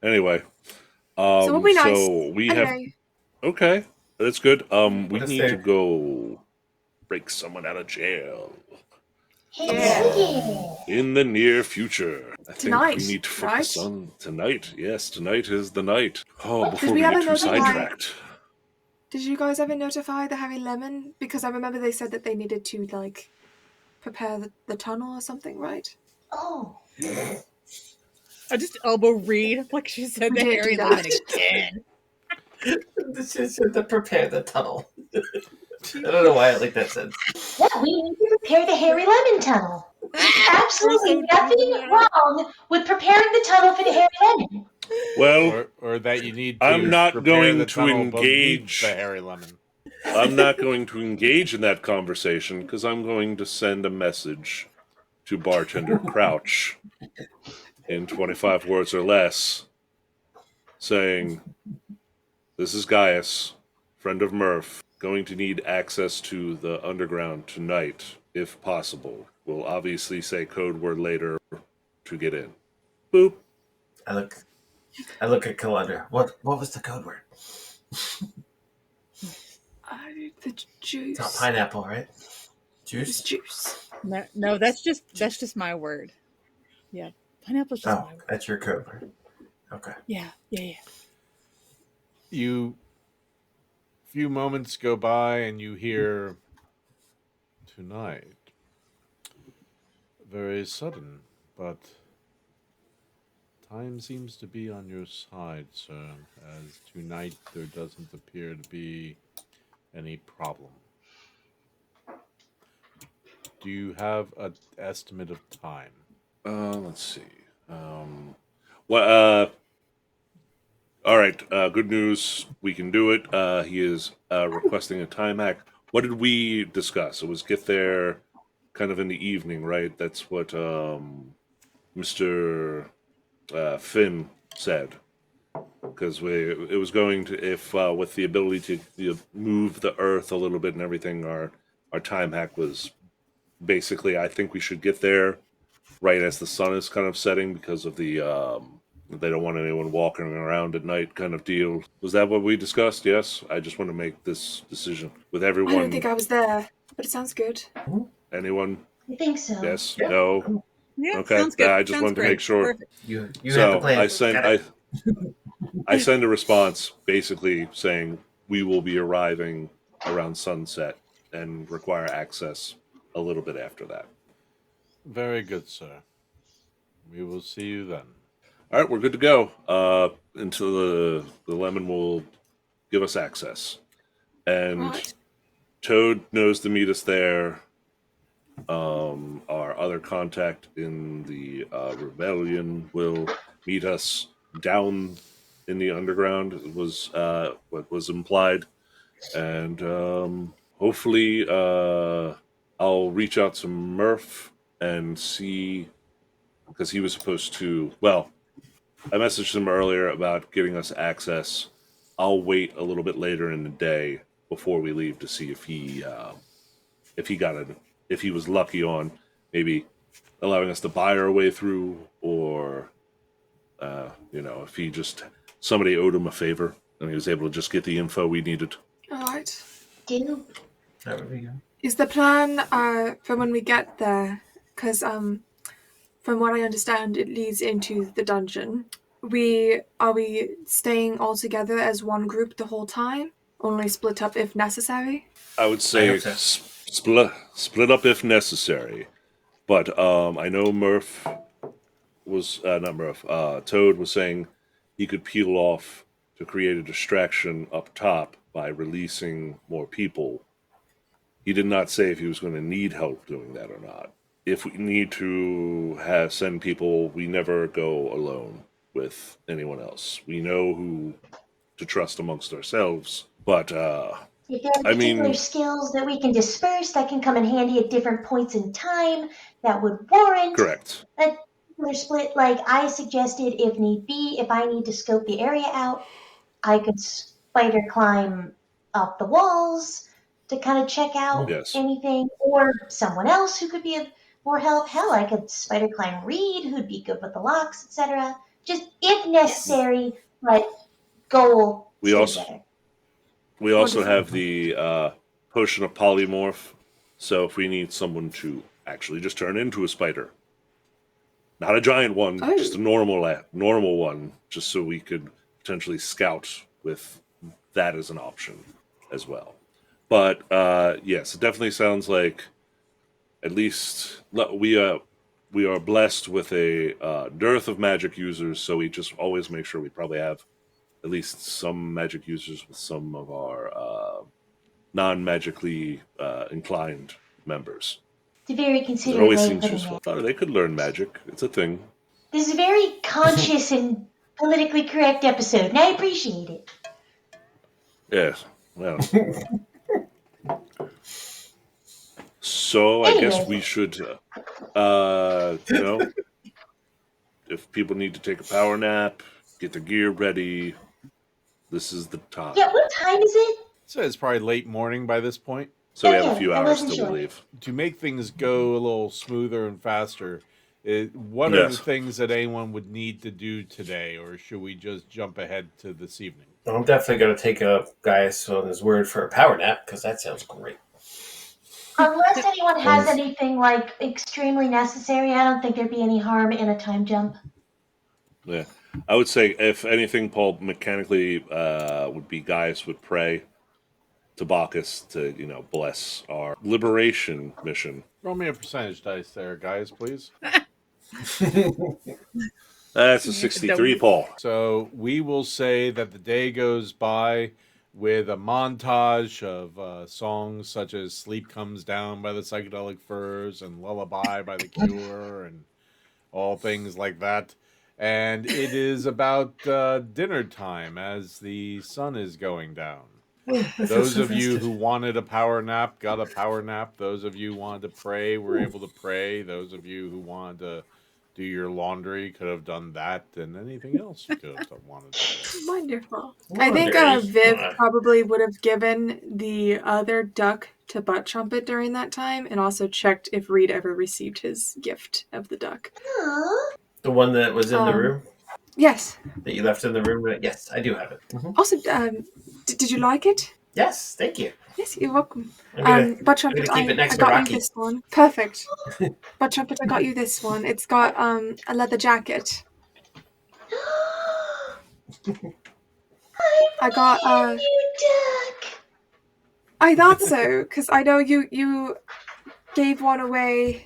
Anyway, So it would be nice. so we have. Anyway, Okay, that's good. We What if need they're- to go break someone out of jail Hey, Yeah. in the near future. I Tonight, think we need to focus right? on tonight. Yes, tonight is the night. Oh, Did before we we ever get too notify- sidetracked. did you guys ever notify the Harry Lemon? Because I remember they said that they needed to like prepare the tunnel or something, right? Oh, I just elbow read like she said We to didn't Harry do Lemon that. again. This is to prepare the tunnel. I don't know why I like that sentence. yeah, we need to prepare the Harry Lemon Tunnel. Absolutely We're so nothing dumb. wrong with preparing the tunnel for the Harry Lemon. Well, Or that you need to I'm not prepare going the to tunnel beneath engage. the Harry Lemon. I'm not going to engage in that conversation because I'm going to send a message to bartender Crouch in 25 words or less saying, "This is Gaius, friend of Murph, going to need access to the underground tonight, if possible. We'll obviously say code word later to get in." Boop. I look at Calandra. What was the code word? The juice. It's not pineapple, right? It's Juice? juice. No, that's just my word. Yeah, pineapple's just Oh, my word. that's your code word. Okay. Yeah. Few moments go by and you hear tonight. Very sudden, but time seems to be on your side, sir, as tonight there doesn't appear to be any problem. Do you have an estimate of time? Let's see. Well, all right. Good news. We can do it. He is requesting a time hack. What did we discuss? It was get there kind of in the evening, right? That's what Mr. Finn said. Because it was going to, if with the ability to move the Earth a little bit and everything, our time hack was basically, I think we should get there right as the sun is kind of setting because of the they don't want anyone walking around at night kind of deal. Was that what we discussed? Yes. I just want to make this decision with everyone. I don't think I was there, but it sounds good. Anyone? I think so. Yes. Yeah. No. Yeah, Okay. sounds good. I just Sounds wanted to great. make sure. Perfect. You have the So plan. I send Got it. I send a response basically saying we will be arriving around sunset and require access a little bit after that. Very good, sir. We will see you then. All right, we're good to go. Until the lemon will give us access, and Right. Toad knows to meet us there. Our other contact in the rebellion will meet us down in the underground. Was what was implied, and hopefully, I'll reach out to Murph and see because he was supposed to. Well, I messaged him earlier about getting us access. I'll wait a little bit later in the day before we leave to see if he got it, if he was lucky on maybe allowing us to buy our way through, or if he just somebody owed him a favor and he was able to just get the info we needed. All right. Do That would be good. Is the plan for when we get there? Because from what I understand, it leads into the dungeon. Are we staying all together as one group the whole time? Only split up if necessary? I would say hope so. split up if necessary, but I know Murph was not Murph. Toad was saying he could peel off to create a distraction up top by releasing more people. He did not say if he was going to need help doing that or not. If we need to send people, we never go alone with anyone else. We know who to trust amongst ourselves, but if there are I mean- particular skills that we can disperse that can come in handy at different points in time that would warrant correct. a muscular split, like I suggested, if need be, if I need to scope the area out, I could spider climb up the walls to kind of check out Yes. anything, or someone else who could be of more help. Hell, I could spider climb Reed, who'd be good with the locks, etc. Just if necessary, but goal We stay also- together. We also Wonderful. have the potion of polymorph. So if we need someone to actually just turn into a spider, not a giant one, Oh. just a normal one, just so we could potentially scout with that as an option as well. But yes, it definitely sounds like at least we are blessed with a dearth of magic users, so we just always make sure we probably have at least some magic users with some of our non-magically inclined members. It's a very It considerate always way of seems putting useful. it. Oh, they could learn magic. It's a thing. This is a very conscious and politically correct episode, and I appreciate it. Yes. Well. So I guess Anyway. we should, if people need to take a power nap, get their gear ready, this is the time. Yeah, what time is it? So it's probably late morning by this point. So we have a Okay, few I hours wasn't till we sure. leave. To make things go a little smoother and faster, what are the Yes. things that anyone would need to do today, or should we just jump ahead to this evening? I'm definitely going to take Gaius on his word for a power nap because that sounds great. Unless anyone has anything like extremely necessary, I don't think there'd be any harm in a time jump. Yeah. I would say, if anything, Paul, mechanically would be Gaius would pray to Bacchus to, bless our liberation mission. Roll me a percentage dice there, guys, please. That's a 63, Paul. So we will say that the day goes by with a montage of songs such as Sleep Comes Down by the Psychedelic Furs and Lullaby by The Cure and all things like that. And it is about dinner time as the sun is going down. Those of you who wanted a power nap got a power nap. Those of you who wanted to pray were able to pray. Those of you who wanted to do your laundry could have done that, and anything else you could have wanted to do. Wonderful. I think Viv probably would have given the other duck to Butt Trumpet during that time and also checked if Reed ever received his gift of the duck. Aww. The one that was in the room? Yes. That you left in the room? Yes, I do have it. Mm-hmm. Also, did you like it? Yes, thank you. Yes, you're welcome. I'm Butt Trumpet, gonna keep it next I to got Rocky. you this one. Perfect. Butt Trumpet, I got you this one. It's got a leather jacket. I got You duck. I thought so, because I know you gave one away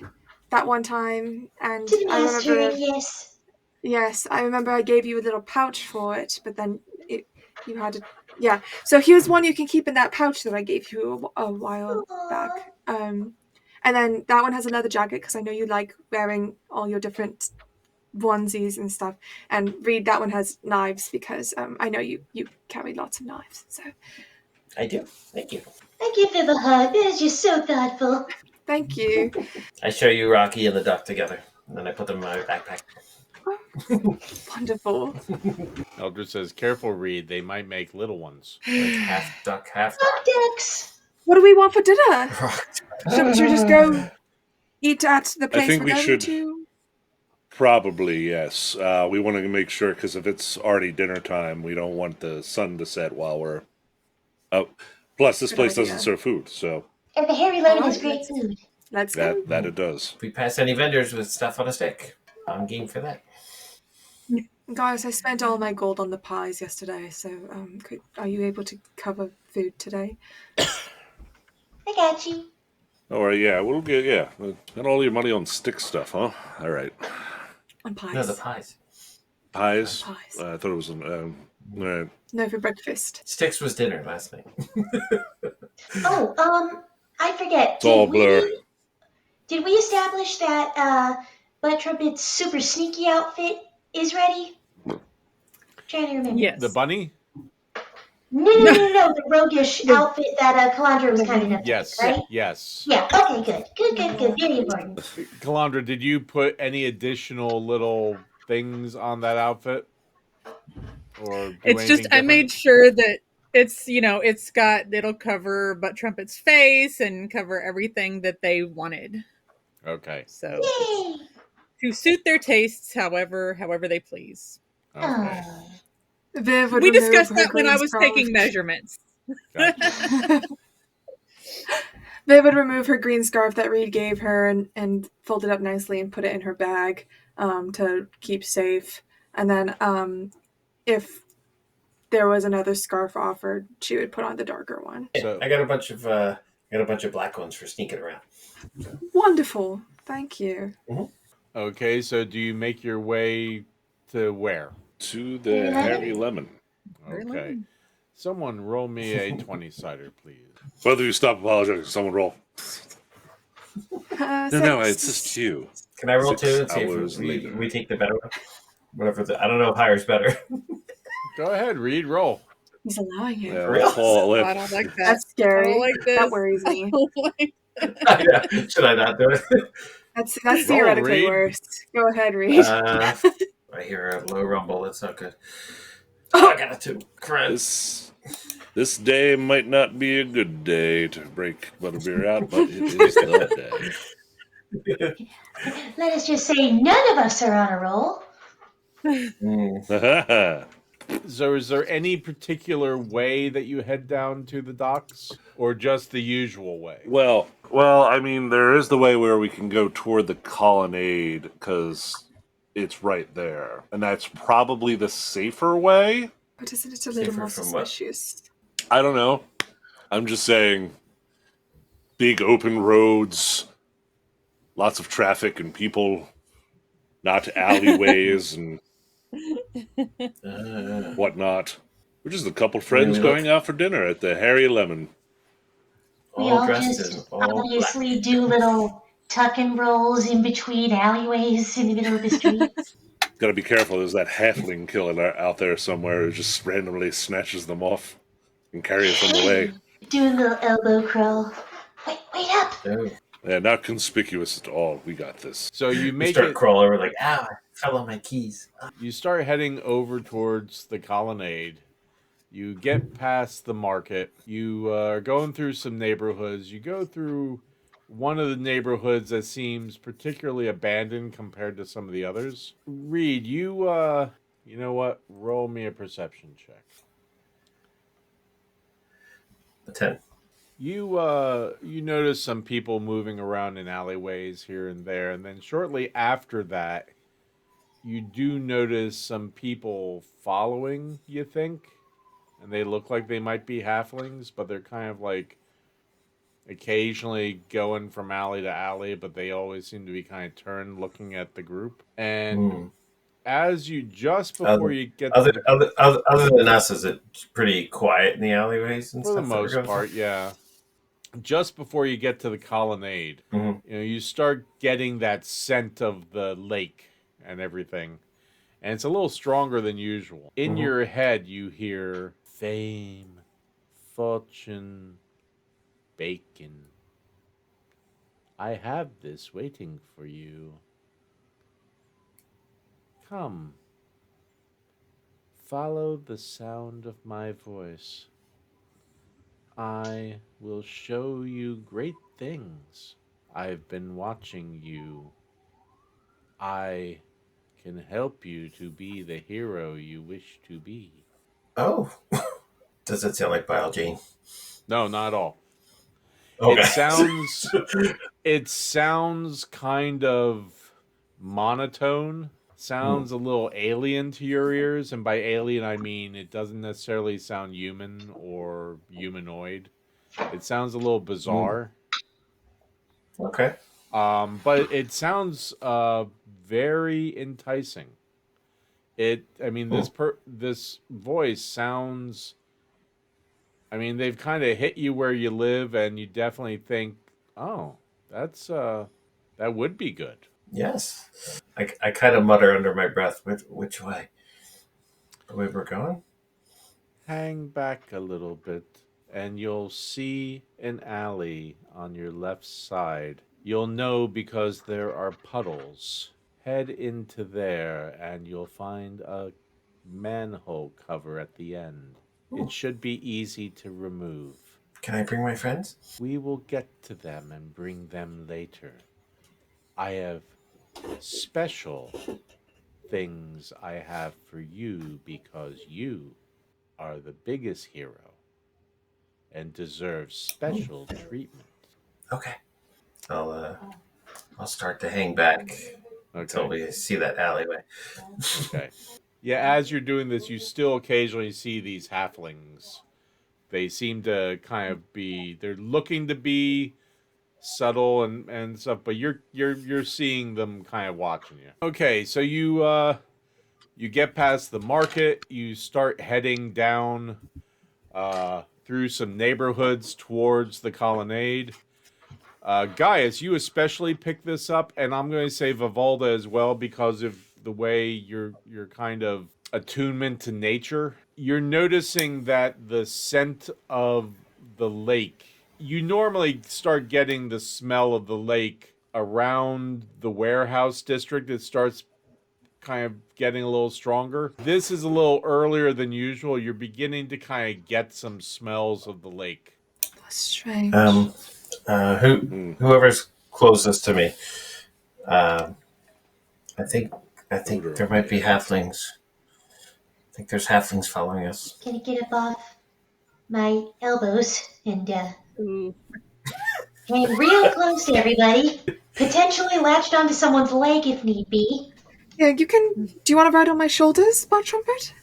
that one time, and To the I master, remember. yes. Yes, I remember I gave you a little pouch for it, but then you had to. Yeah, so here's one you can keep in that pouch that I gave you a while back. And then that one has a leather jacket because I know you like wearing all your different onesies and stuff. And Reed, that one has knives because I know you carry lots of knives. So I do. Thank you. I give Viv a hug. That is just so thoughtful. thank you. I show you Rocky and the duck together, and then I put them in my backpack. Wonderful. Eldred says, "Careful, Reed. They might make little ones." Like half duck, half Hot ducks. What do we want for dinner? duck. Should we just go eat at the place think we're we going should- to? Probably, yes. We want to make sure, because if it's already dinner time, we don't want the sun to set while we're up. Plus, this Good place idea. doesn't serve food, so And the hairy lemon is Alright, great food. Let's go. that it does. If we pass any vendors with stuff on a stick, I'm game for that. Guys, I spent all my gold on the pies yesterday, so are you able to cover food today? I got you. All right, yeah, we'll get, Got all your money on stick stuff, huh? All right. On pies. No, the pies. Pies? Pies. I thought it was all right. No, for breakfast. Sticks was dinner last night. Oh, I forget. It's all blur. Did we establish that Butt Trumpet's super sneaky outfit is ready? Trying to remember. Yes. The bunny? No, the roguish outfit that Calandra was kind enough to Yes. make, right? Yes. Yeah, okay, good. Very important. Calandra, did you put any additional little things on that outfit? Or do It's just anything I different? made sure that it'll cover Butt Trumpet's face and cover everything that they wanted. Okay. So Yay! to suit their tastes, however they please. Okay. Viv would We remove discussed her that when green I was scarf. taking measurements. Gotcha. Viv would remove her green scarf that Reed gave her and fold it up nicely and put it in her bag to keep safe. And then if there was another scarf offered, she would put on the darker one. So I got a bunch of black ones for sneaking around. Wonderful. Thank you. okay, so do you make your way to where? To the Harry Lemon. Okay. Someone roll me a 20-sider, please. Both of you stop apologizing. Someone roll. No, Six. it's just you. Can I roll 6 two and see hours if we, later. we take the better one? I don't know if higher's better. Go ahead, Reed, roll. He's allowing it. Yeah, Real? let's call it. I don't like that. That's I scary. don't like this. That worries me. Yeah. Should I not do it? That's Roll, theoretically Reed. worse. Go ahead, Reed. I hear a low rumble. That's not good. Oh, I got a 2. Correct. This day might not be a good day to break Butterbeer out, but it is the Let us just say none of us are on a roll. day. So is there any particular way that you head down to the docks? Or just the usual way? well, I mean, there is the way where we can go toward the colonnade because it's right there, and that's probably the safer way. But isn't it a little Safer more from what? suspicious? I don't know. I'm just saying, big open roads, lots of traffic and people, not alleyways and whatnot. We're just a couple friends Really? going out for dinner at the Harry Lemon. We All all dressed in just all obviously do little tuck and rolls in between alleyways in the middle of the streets. Got to be careful. There's that halfling killer out there somewhere who just randomly snatches them off and carries them away. Doing a little elbow crawl. Wait up! black. Oh. Yeah, not conspicuous at all. We got this. So you You make start it. crawl over like, I fell on my keys. You start heading over towards the colonnade. You get past the market. You are going through some neighborhoods. You go through one of the neighborhoods that seems particularly abandoned compared to some of the others. Reed, you know what? Roll me a perception check. A 10. You notice some people moving around in alleyways here and there, and then shortly after that, you do notice some people following, you think, and they look like they might be halflings, but they're kind of like occasionally going from alley to alley, but they always seem to be kind of turned looking at the group. And as you just before you get to Other than us, is it pretty quiet in the alleyways and for stuff? the that we're most going part, yeah. Just before you get to the colonnade, Mhm. you start getting that scent of the lake and everything, and it's a little stronger than usual. In your head, you hear fame, fortune, bacon. I have this waiting for you. Come, follow the sound of my voice. I will show you great things. I've been watching you. I can help you to be the hero you wish to be. Oh. Does it sound like Biogene? No, not at all. Okay. It sounds kind of monotone. Sounds a little alien to your ears, and by alien I mean it doesn't necessarily sound human or humanoid. It sounds a little bizarre. Okay. But it sounds very enticing. This voice sounds. I mean, they've kind of hit you where you live, and you definitely think, "Oh, that would be good." Yes. I kind of mutter under my breath, which way? The way we're going? hang back a little bit, and you'll see an alley on your left side. You'll know because there are puddles. Head into there, and you'll find a manhole cover at the end. It should be easy to remove. Can I bring my friends? We will get to them and bring them later. I have special things I have for you because you are the biggest hero and deserve special treatment. Okay. I'll start to hang back until Okay. we see that alleyway. Okay. Yeah, as you're doing this, you still occasionally see these halflings. They seem to kind of be, they're looking to be subtle and stuff, but you're seeing them kind of watching you. Okay, so you get past the market, you start heading down through some neighborhoods towards the colonnade. Gaius, you especially picked this up, and I'm going to say Vivalda as well because of the way your kind of attunement to nature. You're noticing that the scent of the lake, you normally start getting the smell of the lake around the warehouse district. It starts kind of getting a little stronger. This is a little earlier than usual. You're beginning to kind of get some smells of the lake. That's strange. Whoever's closest to me. I think there might be halflings. I think there's halflings following us. Gonna get up off my elbows and Ooh. hang real close to everybody. Potentially latched onto someone's leg if need be. Yeah, you can. Do you want to ride on my shoulders, Bar Trumpet?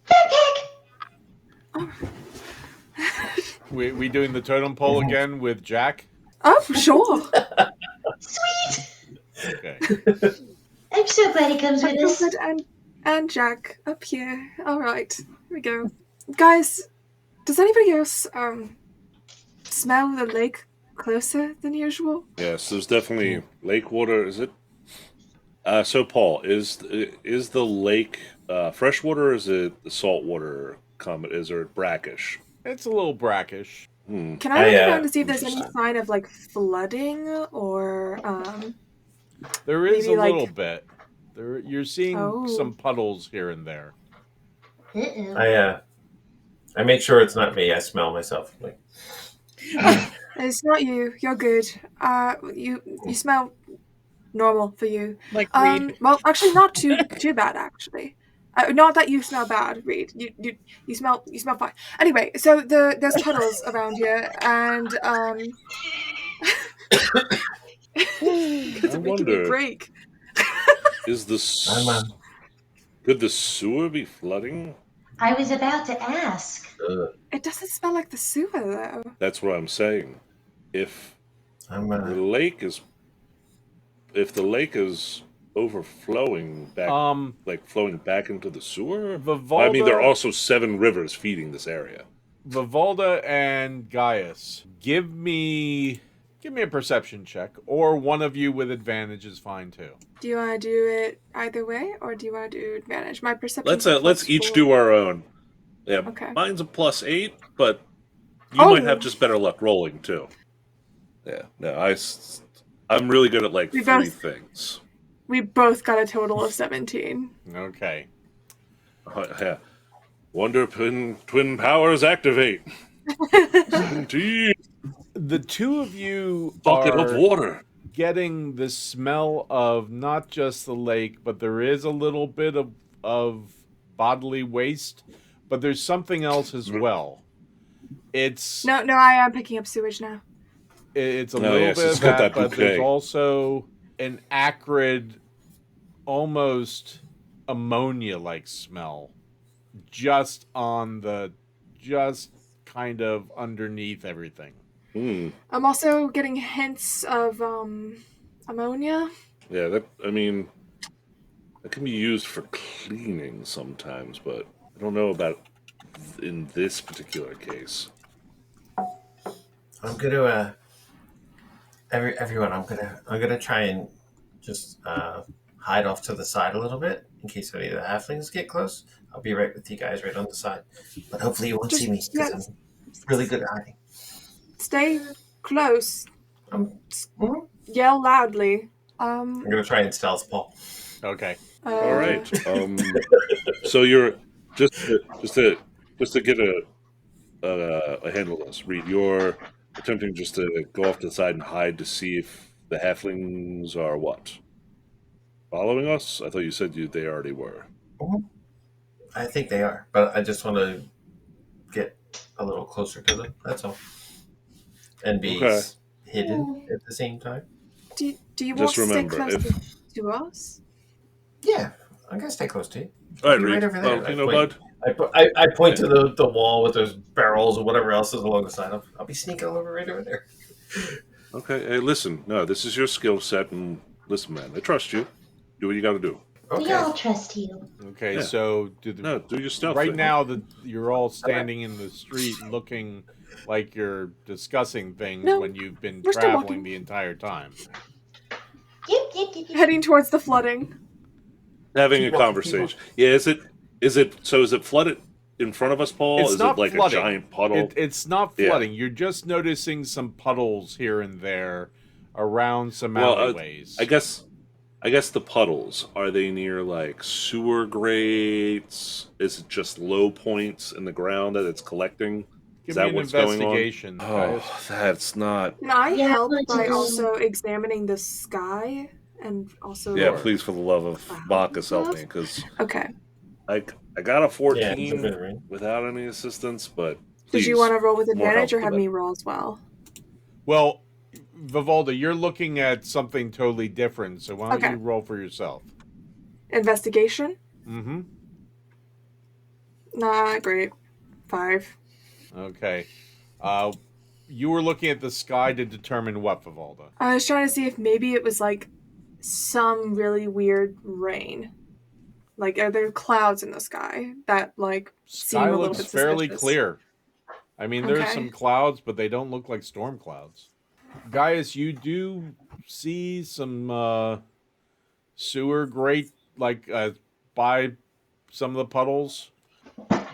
Backpack! We doing the totem pole again with Jack? Oh, sure. Sweet! Okay. I'm so glad he comes with us. Trumpet and Jack up here. All right, here we go. Guys, does anybody else smell the lake closer than usual? Yes, there's definitely lake water. Is it? So Paul, is the lake freshwater or is it salt water? Is it brackish? It's a little brackish. Can I look around to see if there's any interesting. sign of like flooding or There is maybe, a like- little bit. You're seeing Oh. some puddles here and there. Uh-oh. I make sure it's not me. I smell myself. Like, It's not you. You're good. You smell normal for you. Like Reed. Well, actually, not too bad. Actually, not that you smell bad, Reed. You smell fine. Anyway, so there's puddles around here, and I wonder, break. is could the sewer be flooding? I was about to ask. It doesn't smell like the sewer though. That's what I'm saying. If I'm the lake is overflowing back, like flowing back into the sewer. Vivalda, I mean, there are also 7 rivers feeding this area. Vivalda and Gaius, give me a perception check, or one of you with advantage is fine too. Do you want to do it either way, or do you want to do advantage? My perception. Let's each do our own. Yeah, Okay. mine's a +8, but you Oh. might have just better luck rolling too. Yeah, no, I'm really good at like We 3 both- things. We both got a total of 17. Okay. Yeah. Wonder twin powers activate. 17 The two of you bucket are of water. getting the smell of not just the lake, but there is a little bit of bodily waste, but there's something else as well. It's No, I am picking up sewage now. it's a Oh, little yes, bit it's of got that, that but there's bouquet. also an acrid, almost ammonia-like smell, just kind of underneath everything. I'm also getting hints of ammonia. Yeah, that can be used for cleaning sometimes, but I don't know about in this particular case. I'm gonna everyone. I'm gonna try and just hide off to the side a little bit in case any of the halflings get close. I'll be right with you guys, right on the side. But hopefully you won't see me because I'm really good at hiding. Stay close. Mhm. Yell loudly. I'm gonna try and stealth Paul. Okay. All right. So you're just to get a handle on this, Reed. You're attempting just to go off to the side and hide to see if the halflings are what? Following us? I thought you said they already were. I think they are, but I just want to get a little closer to them. That's all, and be Okay. hidden at the same time. Do you want Just to stay remember, close to us? Yeah, I'm gonna stay close to you. All right, You're Reed. right over there. Well, I you know, point. bud. I point to the wall with those barrels or whatever else is along the side. I'll be sneaking over right over there. Okay. Hey, listen. No, this is your skill set, and listen, man. I trust you. Do what you got to do. We all trust you. Okay. Yeah. So No, do your stealth. right thing. now you're all standing in the street looking like you're discussing things No, when you've been we're still traveling walking. the entire time. Yep. Heading towards the flooding. Having Keep a walking, conversation. Yeah. Is it flooded in front of us, Paul? It's is not it like flooding. a giant puddle? It's not Yeah. flooding. You're just noticing some puddles here and there around some Well, alleyways. I guess the puddles, are they near like sewer grates? Is it just low points in the ground that it's collecting? Give Is me that an what's going on? investigation, guys. Oh, that's not. Can I Yeah, help I by do. also examining the sky and also? Yeah, please, for the love of Wow. Bacchus, help me, because Okay. I got a 14 Yeah, it's a bit of rain. without any assistance, but Did you please, want to roll with more advantage help or have with me it. roll as well? Well, Vivalda, you're looking at something totally different, so why don't Okay. you roll for yourself? Investigation? Mm-hmm. Not great. 5. Okay. You were looking at the sky to determine what, Vivalda? I was trying to see if maybe it was like some really weird rain. Like, are there clouds in the sky that like seem Sky a little looks bit fairly suspicious? clear. I mean, there's Okay. some clouds, but they don't look like storm clouds. Gaius, you do see some sewer grate, like by some of the puddles.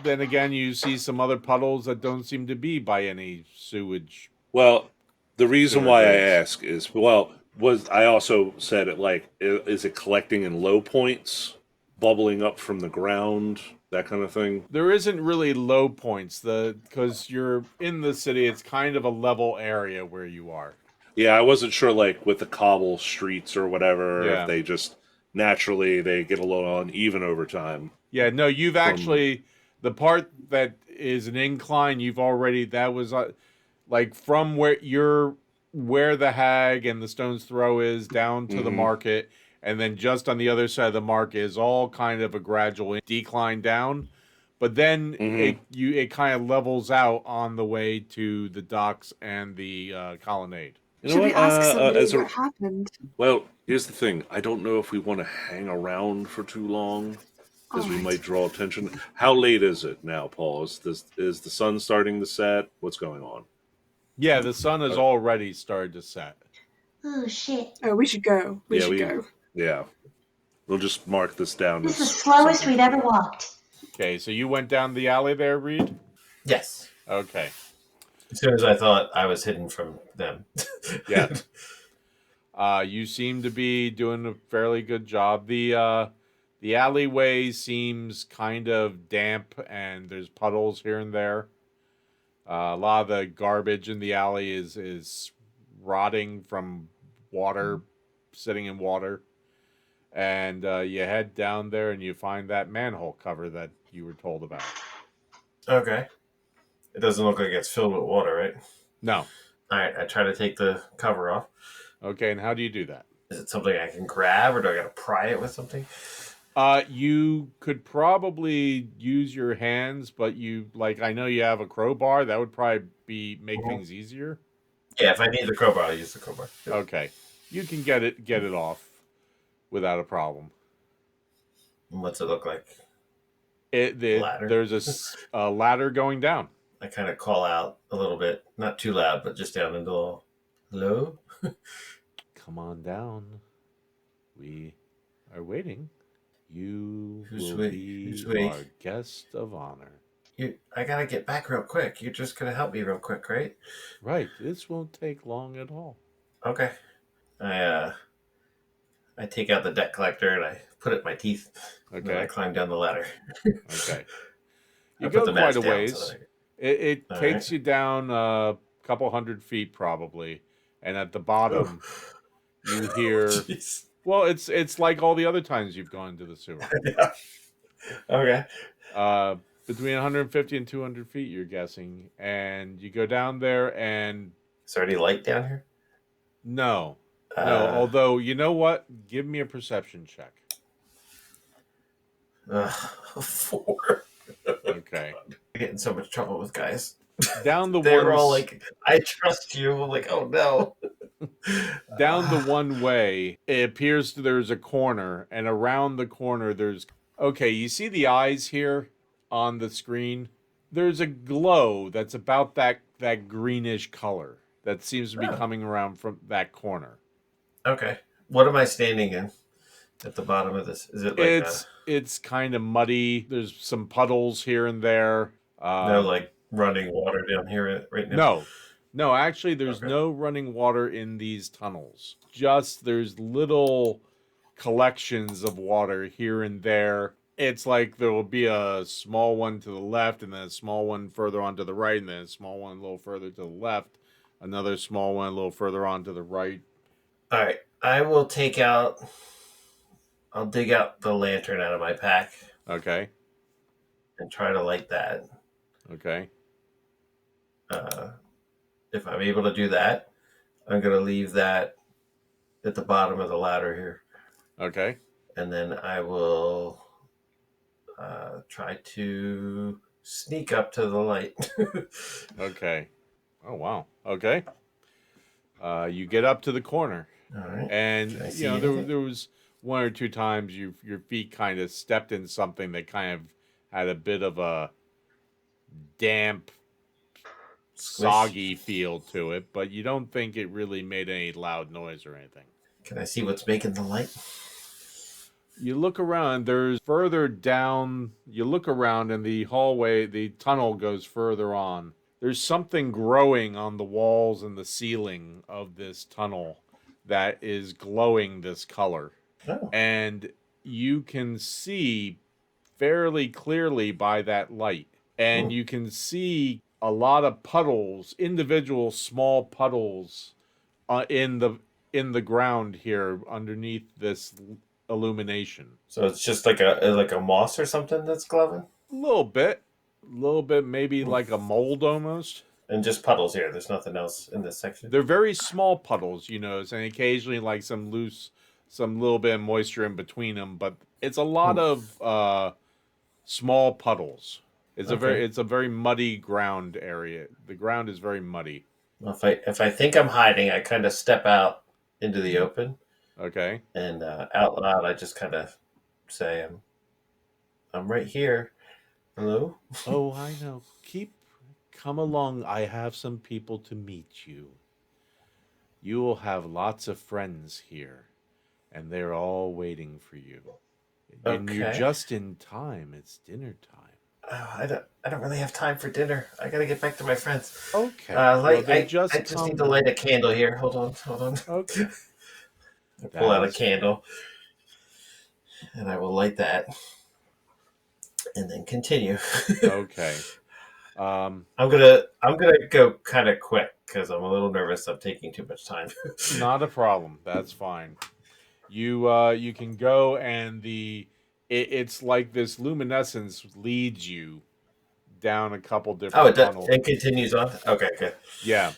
Then again, you see some other puddles that don't seem to be by any sewage. Well, the reason Sewer why I grates. ask is, was I also said it like, is it collecting in low points, bubbling up from the ground, that kind of thing? There isn't really low points, because you're in the city. It's kind of a level area where you are. Yeah, I wasn't sure, like, with the cobble streets or whatever, Yeah. if they just naturally they get a little uneven over time. Yeah, no, you've actually the part that is an incline. You've already that was like from where the Hag and the Stone's Throw is down to the Mhm. market, and then just on the other side of the market is all kind of a gradual decline down. But then it kind of levels out on the way to the docks and the colonnade. You know Should what? we ask somebody as a- what happened? Well, here's the thing. I don't know if we want to hang around for too long because we Alright. might draw attention. How late is it now, Paul? Is the sun starting to set? What's going on? Yeah, the sun has already started to set. Oh shit. Oh, we should go. We Yeah, should go. Yeah, we'll just mark this down. This is the as slowest something- we've ever walked. Okay, so you went down the alley there, Reed? Yes. Okay. As soon as I thought I was hidden from them. Yeah. You seem to be doing a fairly good job. The alleyway seems kind of damp, and there's puddles here and there. A lot of the garbage in the alley is rotting from water, sitting in water. And you head down there, and you find that manhole cover that you were told about. Okay. It doesn't look like it's filled with water, right? No. All right. I try to take the cover off. Okay, and how do you do that? Is it something I can grab, or do I got to pry it with something? You could probably use your hands, but I know you have a crowbar. That would probably make things easier. Yeah, if I need the crowbar, I'll use the crowbar. Okay, you can get it off without a problem. And what's it look like? Ladder. There's a ladder going down. I kind of call out a little bit, not too loud, but just down into the hello. Come on down. We are waiting, you Who's will we? be Who's we? our guest of honor. I gotta get back real quick. You're just gonna help me real quick, right? Right. This won't take long at all. Okay. I take out the debt collector and I put it in my teeth. And then I Okay. climb down the ladder. Okay. I You put go the quite mask a down. ways. So It All takes right. you down a couple 100 feet probably, and at the bottom you hear. Jeez. Well, it's like all the other times you've gone to the sewer. Yeah. Okay. Between 150 and 200 feet, you're guessing, and you go down there, and Is there any light down here? no. Uh, Although you know what, give me a perception check. 4. Okay. I get in so much trouble with guys. Down the They're all ones- like, "I trust you." I'm like, "Oh no." Down the one way, it appears there's a corner, and around the corner there's okay, you see the eyes here on the screen? There's a glow that's about that greenish color that seems to be Oh. coming around from that corner. Okay. What am I standing in at the bottom of this? Is it like It's kind of muddy. There's some puddles here and there. no like running water down here right now? No, actually, there's Okay. no running water in these tunnels. Just there's little collections of water here and there. It's like there will be a small one to the left, and then a small one further on to the right, and then a small one a little further to the left, another small one a little further on to the right. All right. I'll dig out the lantern out of my pack Okay, and try to light that. okay, If I'm able to do that, I'm going to leave that at the bottom of the ladder here. okay. And then I will try to sneak up to the light. Okay. Oh wow. Okay. You get up to the corner, All right. and Can I see you know anything? there was one or two times your feet kind of stepped in something that kind of had a bit of a damp, Squish. soggy feel to it, but you don't think it really made any loud noise or anything. Can I see what's making the light? You look around, there's further down, you look around and the hallway, the tunnel goes further on. There's something growing on the walls and the ceiling of this tunnel that is glowing this color. Oh. And you can see fairly clearly by that light. And you can see a lot of puddles, individual small puddles in the ground here underneath this illumination. So it's just like a moss or something that's glowing? A little bit, maybe like a mold almost. And just puddles here. There's nothing else in this section. They're very small puddles, you know, and occasionally like some little bit of moisture in between them, but it's a lot of small puddles. It's a very muddy ground area. The ground is very muddy. Well, if I think I'm hiding, I kind of step out into the open, Okay. and out loud I just kind of say, "I'm right here. Hello." Oh, I know. Come along. I have some people to meet you. You will have lots of friends here, and they're all waiting for you. And you're Okay. just in time. It's dinner time. Oh, I don't really have time for dinner. I gotta get back to my friends. Okay. I just need to light a candle here. Hold on. Okay. I pull out a That's- candle, and I will light that, and then continue. Okay. I'm gonna go kind of quick because I'm a little nervous. I'm taking too much time. Not a problem. That's fine. You can go, and it's like this luminescence leads you down a couple different Oh, tunnels. it continues on. Okay, good. Yeah.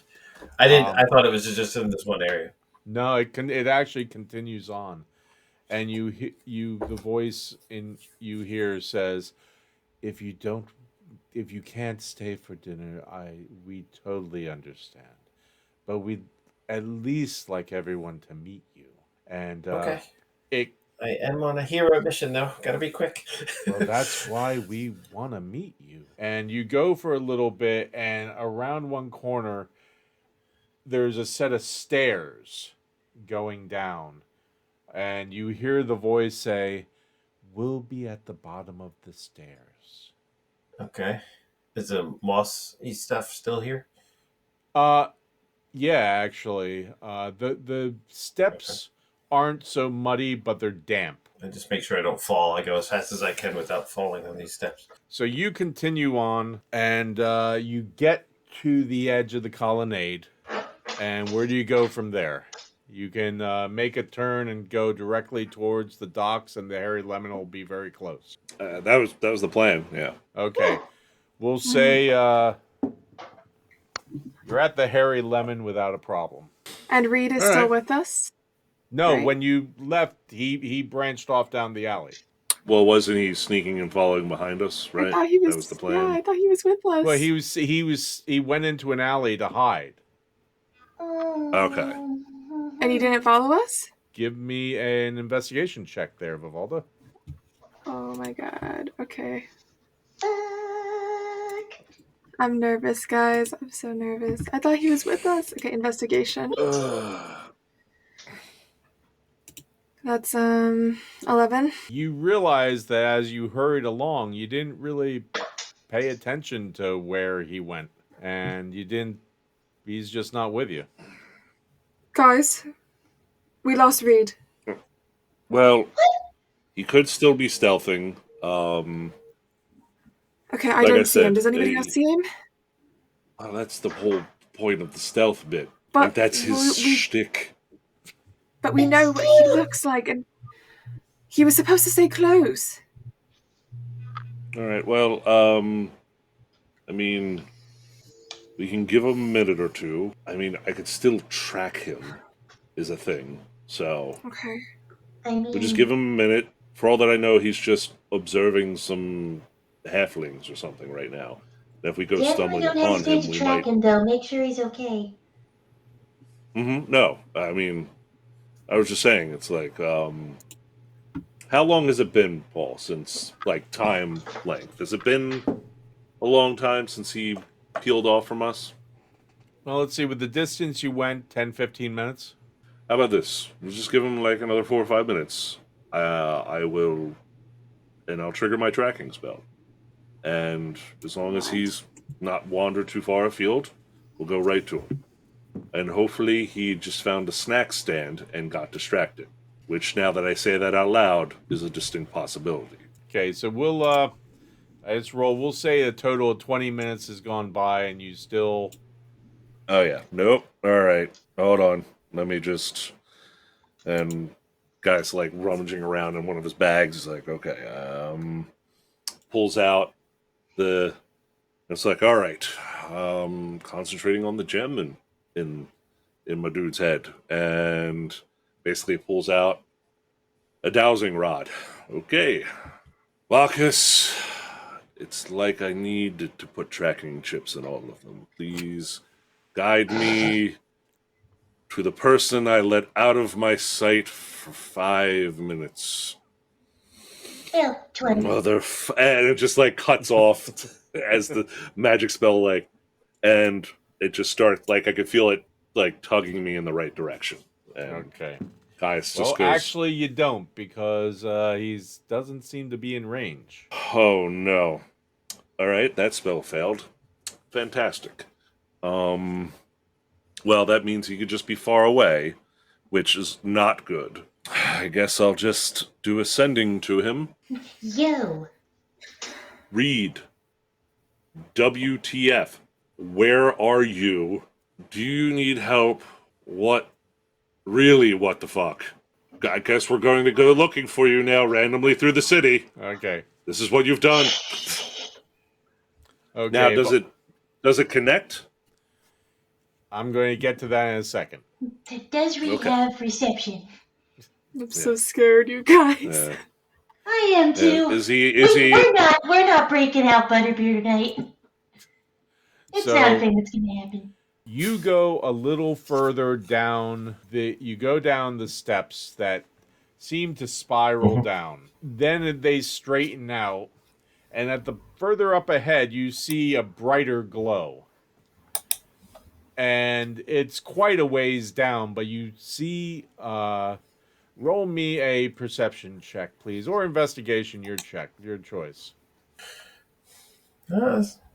I didn't. I thought it was just in this one area. No, it actually continues on, and the voice in you hear says, if you can't stay for dinner, we totally understand, but we'd at least like everyone to meet you. And Okay. it I am on a hero mission though. Gotta be quick. well, that's why we want to meet you. And you go for a little bit, and around one corner, there's a set of stairs going down. and you hear the voice say, "We'll be at the bottom of the stairs." Okay. Is the mossy stuff still here? Yeah, actually, the steps aren't so muddy, but they're damp. And just make sure I don't fall. I go as fast as I can without falling on these steps. So you continue on, and you get to the edge of the colonnade. And where do you go from there? You can make a turn and go directly towards the docks, and the Harry Lemon will be very close. That was the plan. Yeah. Okay, we'll say you're at the Harry Lemon without a problem. And Reed is All still right. with us. No, Right. when you left, he branched off down the alley. Well, wasn't he sneaking and following behind us? Right. I thought he was. That was the plan. Yeah, I thought he was with us. Well, he went into an alley to hide. Okay. And he didn't follow us. Give me an investigation check there, Vivalda. Oh my god. Okay. Fuck. I'm nervous, guys. I'm so nervous. I thought he was with us. Okay, investigation. That's 11. You realize that as you hurried along, you didn't really pay attention to where he went, and he's just not with you. Guys, we lost Reed. Well, he could still be stealthing. Okay, I Like I don't see him. said, Does anybody else see him? Well, that's the whole point of the stealth bit. But Like, that's his we- shtick. But we know what he looks like, and he was supposed to stay close. All right. Well, I mean, we can give him a minute or two. I mean, I could still track him, is a thing. So Okay. I mean, we just give him a minute. For all that I know, he's just observing some halflings or something right now. And if we go definitely stumbling don't upon hesitate him, to we track might. him, though. Make sure he's okay. No, I mean, I was just saying, it's like, how long has it been, Paul, since, like, time length? Has it been a long time since he peeled off from us? Well, let's see. With the distance you went, 10, 15 minutes. How about this? We'll just give him, like, another 4 or 5 minutes. I will, and I'll trigger my tracking spell. And as long as he's not wandered too far afield, we'll go right to him. And hopefully he just found a snack stand and got distracted. Which, now that I say that out loud, is a distinct possibility. Okay, so we'll let's roll. We'll say a total of 20 minutes has gone by, and you still. Oh, yeah. Nope. All right. Hold on. Let me just... And guy's, like, rummaging around in one of his bags. He's like, okay. Pulls out the... It's like, all right. Concentrating on the gem and in my dude's head, and basically pulls out a dowsing rod. Okay, Bacchus, it's like I need to put tracking chips in all of them. Please guide me to the person I let out of my sight for 5 minutes. Well, 20. And it just, like, cuts off as the magic spell, like, and it just starts, like, I could feel it, like, tugging me in the right direction. And Okay. guys Well, just goes, actually, you don't, because he doesn't seem to be in range. oh no. All right, that spell failed. Fantastic. Well, that means he could just be far away, which is not good. I guess I'll just do ascending to him. Yo. Reed. WTF. Where are you? Do you need help? What? Really, what the fuck? I guess we're going to go looking for you now randomly through the city. Okay. This is what you've done. Okay. Now, does it connect? I'm going to get to that in a second. Does Reed Okay. have reception? I'm so scared, you guys. Uh, I am too. is he? We're not breaking out Butterbeer tonight. It's So- not a thing that's gonna happen. You go a little further down the steps that seem to spiral down. Then they straighten out, and at the further up ahead you see a brighter glow. And it's quite a ways down, but you see Roll me a perception check, please, or investigation. Your choice.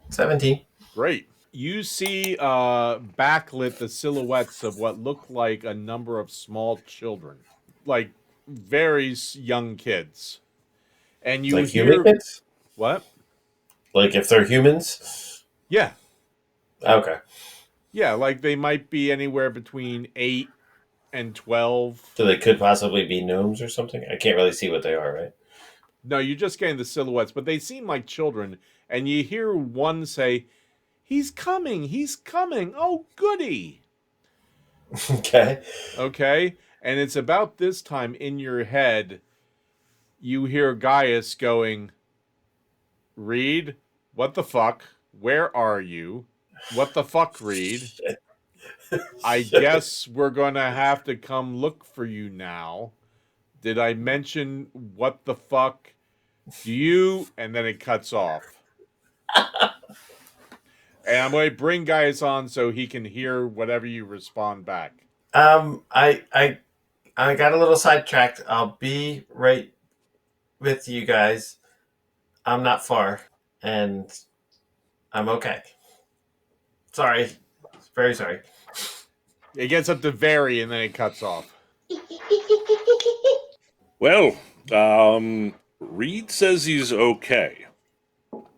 17. Great. You see backlit the silhouettes of what look like a number of small children, like very young kids, and you Like hear human kids? what? Like if they're humans? Yeah, Okay. yeah, like they might be anywhere between 8 and 12. So they could possibly be gnomes or something? I can't really see what they are, right? No, you're just getting the silhouettes, but they seem like children, and you hear one say, "He's coming! He's coming! Oh, goody!" Okay. Okay? And it's about this time in your head, you hear Gaius going, "Reed, what the fuck? Where are you? What the fuck, Reed? I guess we're going to have to come look for you now. Did I mention what the fuck? Do you?" And then it cuts off. And I'm going to bring Gaius on so he can hear whatever you respond back. I got a little sidetracked. I'll be right with you guys. I'm not far, and I'm okay. Sorry. Very sorry. It gets up to very, and then it cuts off. Well, Reed says he's okay.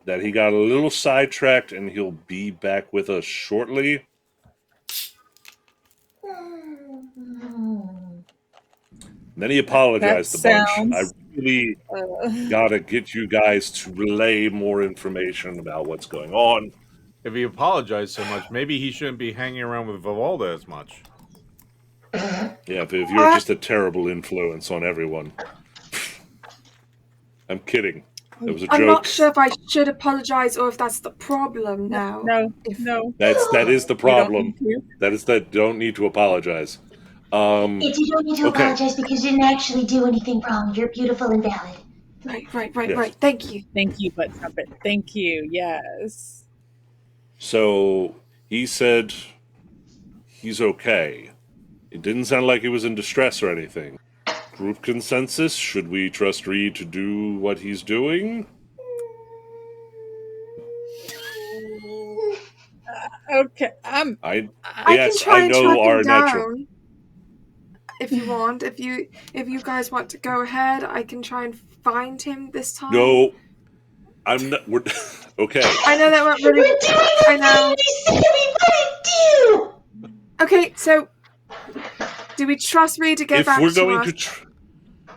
That he got a little sidetracked and he'll be back with us shortly. Then he apologized a bunch. I really gotta get you guys to relay more information about what's going on. If he apologized so much, maybe he shouldn't be hanging around with Vivalda as much. Yeah, if you're just a terrible influence on everyone. I'm kidding. That was a joke. I'm not sure if I should apologize or if that's the problem now. No. That is the problem. You Don't need to apologize. If you don't need to apologize because you didn't actually do anything wrong, you're beautiful and valid. Right. Thank you. Thank you, Butt Trumpet. Thank you. Yes. So he said he's okay. It didn't sound like he was in distress or anything. Group consensus? Should we trust Reed to do what he's doing? Okay. I can try and track him down if you want. If you guys want to go ahead, I can try and find him this time. No, I'm not. We're okay. I know that went really. We're doing the thing we said we wouldn't do. Okay, so do we trust Reed to get back to us?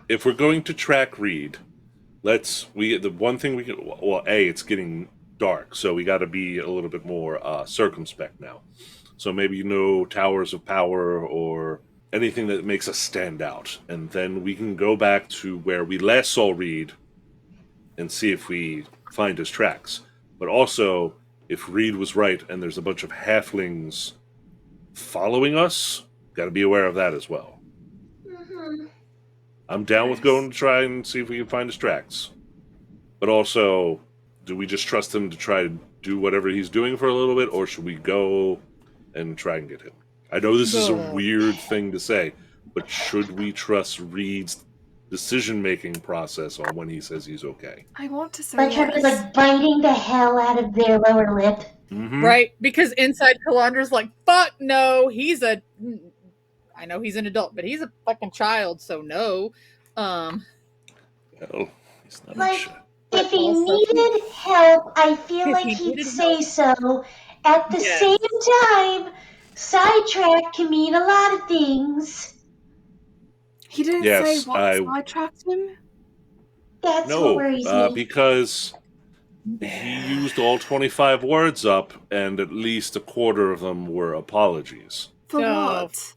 If we're going to track Reed, the one thing we can. Well, it's getting dark, so we got to be a little bit more circumspect now. So maybe no towers of power or anything that makes us stand out, and then we can go back to where we last saw Reed and see if we find his tracks. But also, if Reed was right and there's a bunch of halflings following us, got to be aware of that as well. Mm-hmm. I'm down with going to try and see if we can find his tracks. But also, do we just trust him to try to do whatever he's doing for a little bit, or should we go and try and get him? I know this is a weird thing to say, but should we trust Reed's decision-making process on when he says he's okay? I want to say Like how they're like biting the hell out of their lower lip. Mm-hmm. Right? Because inside Kalandra's like, fuck no, I know he's an adult, but he's a fucking child, so no. Well, he's not Like, sure. if he needed help, I feel like he'd say so. At the same time, sidetrack can mean a lot of things. He didn't say what sidetracked him? That's what worries me. Because he used all 25 words up, and at least a quarter of them were apologies. For what?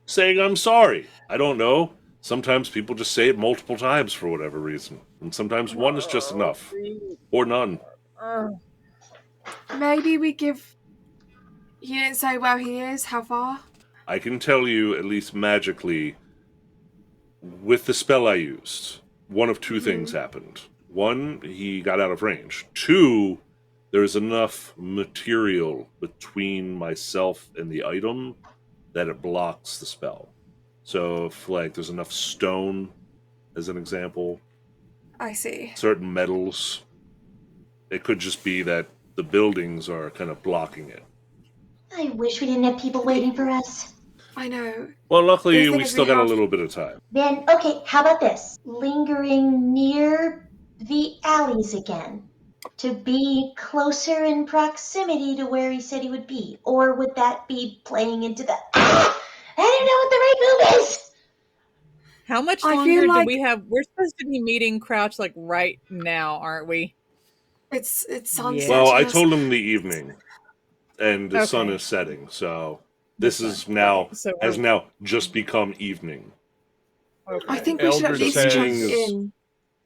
Saying I'm sorry. I don't know. Sometimes people just say it multiple times for whatever reason. And sometimes one is just enough. Or none. Maybe we give... He didn't say where he is, how far? I can tell you, at least magically, with the spell I used, one of two things happened. One, he got out of range. Two, there's enough material between myself and the item that it blocks the spell. So if like there's enough stone, as an example, I see. certain metals, it could just be that the buildings are kind of blocking it. I wish we didn't have people waiting for us. I know. Well, luckily The thing we is still we got a have- little bit of time. Then, okay, how about this? Lingering near the alleys again. To be closer in proximity to where he said he would be. Or would that be playing into the. Ah! I don't know what the right move is! How much I longer feel do like- we have? We're supposed to be meeting Crouch like right now, aren't we? It's Yeah. sunset. Well, I yes. told him the evening, and the sun Okay. is setting, so this The is sun. now So has now just become evening. I think we should at Eldred least says- check in.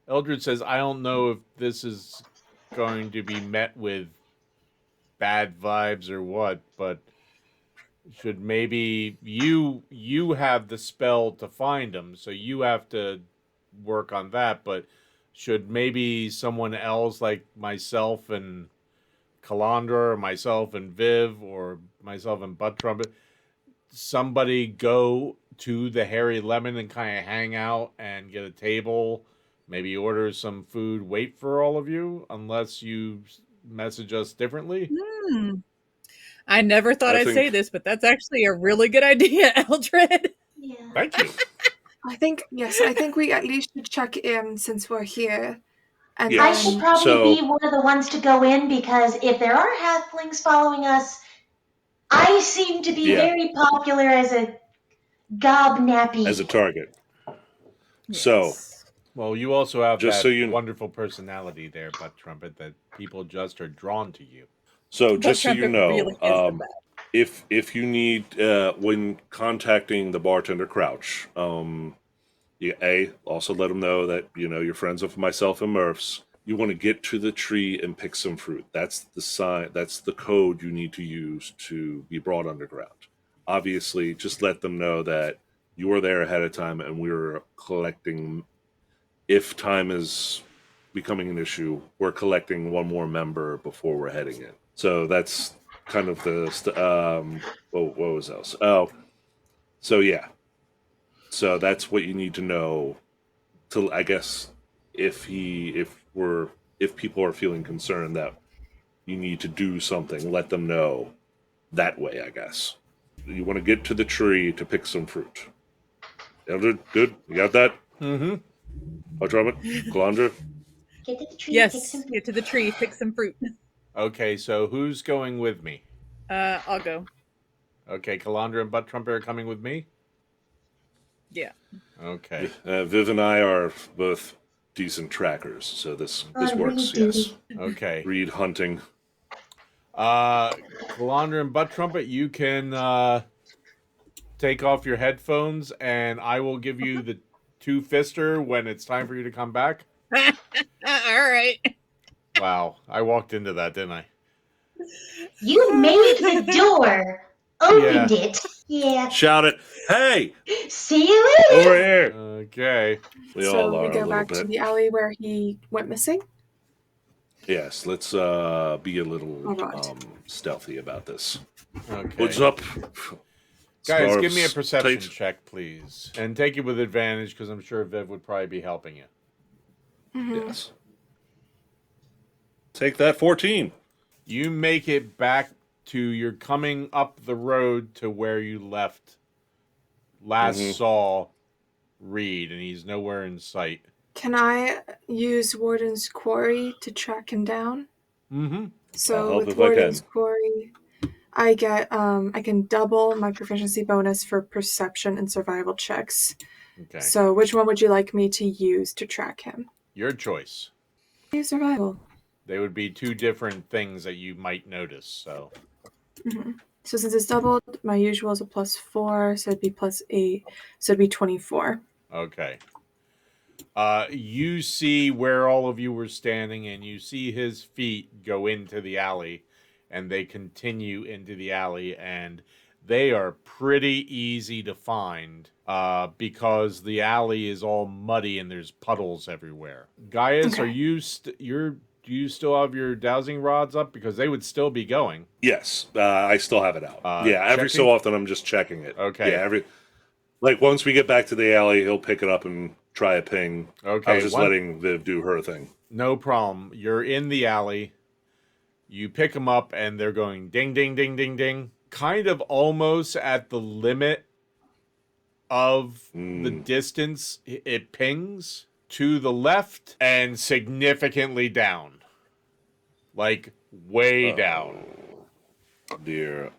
Eldred says, I don't know if this is going to be met with bad vibes or what, but should maybe you have the spell to find them, so you have to work on that, but should maybe someone else like myself and Kalandra or myself and Viv or myself and Butt Trumpet, somebody go to the Hairy Lemon and kind of hang out and get a table, maybe order some food, wait for all of you, unless you message us differently. Hmm. I never thought I I'd think- say this, but that's actually a really good idea, Eldred. Yeah. Thank you. I think we at least should check in since we're here. And Yeah. I should then probably So- be one of the ones to go in because if there are halflings following us, I seem to be Yeah. very popular as a gobnappy. As a target. So- Yes. Well, you also have Just that so you- wonderful personality there, Butt Trumpet, that people just are drawn to you. So But just so you Trumpet know, really is the best. if you need when contacting the bartender Crouch, you also let him know that you're friends with myself and Murphs. You want to get to the tree and pick some fruit. That's the sign. That's the code you need to use to be brought underground. Obviously, just let them know that you were there ahead of time and we were collecting. If time is becoming an issue, we're collecting one more member before we're heading in. So that's kind of the what was else? Oh, so yeah. So that's what you need to know. To I guess if people are feeling concerned that you need to do something, let them know that way. I guess you want to get to the tree to pick some fruit. Eldred, good. You got that? Mm-hmm. Drummond, Kalandra. Get to the tree, pick Yes, some get to the tree, pick some fruit. Okay, so who's going with me? I'll go. Okay, Kalandra and Butt Trumpet are coming with me? Yeah. Okay. Viv and I are both decent trackers, so this On works. read Yes, duty. Okay. reed hunting. Kalandra and Butt Trumpet, you can take off your headphones and I will give you the two fister when it's time for you to come back. All right. Wow, I walked into that, didn't I? You made the door, opened it. Yeah. Shout it! Hey, See you later. over here! Okay. We so all are we a go little back to bit. the alley where he went missing. Yes, let's be a little All right. stealthy about this. Okay. What's up, Guys, give me a Scarves perception tight? check, please. And take it with advantage because I'm sure Viv would probably be helping you. Mhm. Yes. Take that 14. You make it back to you're coming up the road to where you last Mhm. saw Reed, and he's nowhere in sight. Can I use Warden's Quarry to track him down? Mm-hmm. I'll So help with if I can. Warden's Quarry, I get I can double my proficiency bonus for perception and survival checks. Okay. So which one would you like me to use to track him? Your choice. Use survival. They would be two different things that you might notice. So hmm So since it's doubled, my usual is a +4, so it'd be +8, so it'd be 24. okay. You see where all of you were standing, and you see his feet go into the alley, and they continue into the alley, and they are pretty easy to find because the alley is all muddy and there's puddles everywhere. Gaius, Okay. are you do you still have your dowsing rods up because they would still be going? Yes, I still have it out. Uh, yeah, every checking? so often I'm just checking it. Okay. Yeah, Like once we get back to the alley, he'll pick it up and try a ping. Okay, I was just one- letting Viv do her thing. No problem. You're in the alley. You pick them up, and they're going ding, ding, ding, ding, ding. Kind of almost at the limit of the distance it pings to the left and significantly down. Like, way down. Dear.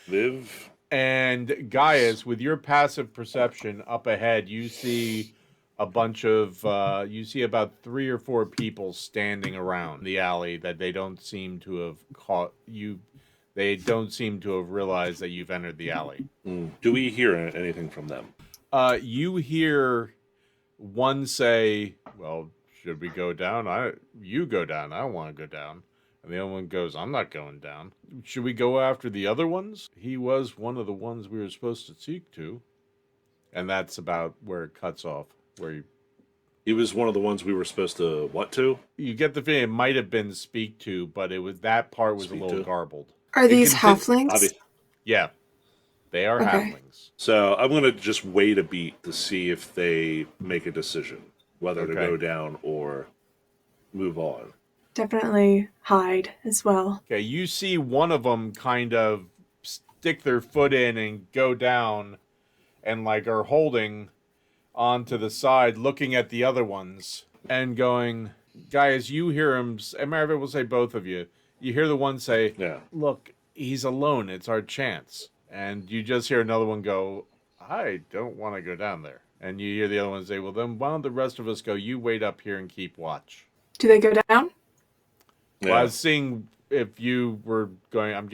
Viv? And Gaius, with your passive perception up ahead, you see a bunch of you see about 3 or 4 people standing around the alley that they don't seem to have caught you. They don't seem to have realized that you've entered the alley. Do we hear anything from them? You hear one say, "Well, should we go down? You go down. I don't want to go down." And the other one goes, "I'm not going down. Should we go after the other ones? He was one of the ones we were supposed to seek to." And that's about where it cuts off. Where He was one of the ones we were supposed to what to? you get the feeling it might have been speak to, but it was that part was Speak a little to? garbled. Are these can halflings? Yeah, they are Okay. halflings. So I'm gonna just wait a beat to see if they make a decision whether to Okay. go down or move on. Definitely hide as well. Okay, you see one of them kind of stick their foot in and go down, and like are holding onto the side, looking at the other ones and going, "Guys, you hear him." And Marvin will say, both of you. You hear the one say, Yeah. "Look, he's alone. It's our chance." And you just hear another one go, "I don't want to go down there." And you hear the other one say, "Well, then why don't the rest of us go? You wait up here and keep watch." Do they go down? Well, I was seeing if you were going. I'm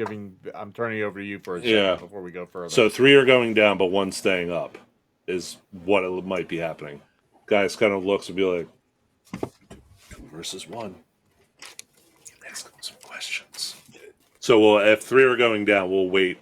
turning it over to you for a second Yeah. before we go further. So 3 are going down, but 1 staying up is what it might be happening. Guys kind of looks and be like, 2 versus 1. Ask them some questions. So if 3 are going down, we'll wait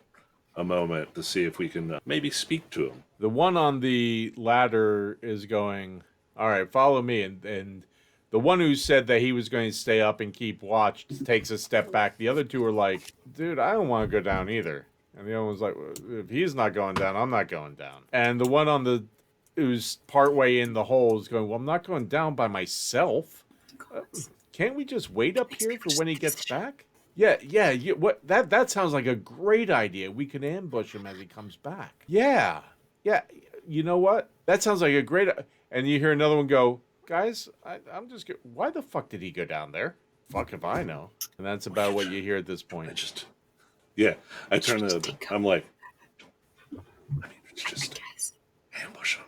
a moment to see if we can maybe speak to them. the one on the ladder is going, "All right, follow me." And the one who said that he was going to stay up and keep watch takes a step back. The other 2 are like, "Dude, I don't want to go down either." And the other one's like, "Well, if he's not going down, I'm not going down." And the one on the who's partway in the hole is going, "Well, I'm not going down by myself. Can't we just wait up here for when he gets back?" Yeah. What that sounds like a great idea. We can ambush him as he comes back. Yeah. You know what? That sounds like a great. And you hear another one go, "Guys, I'm just. Why the fuck did he go down there? Fuck if I know." And that's about what you hear at this point. I turn to, I'm like, it's just ambush him.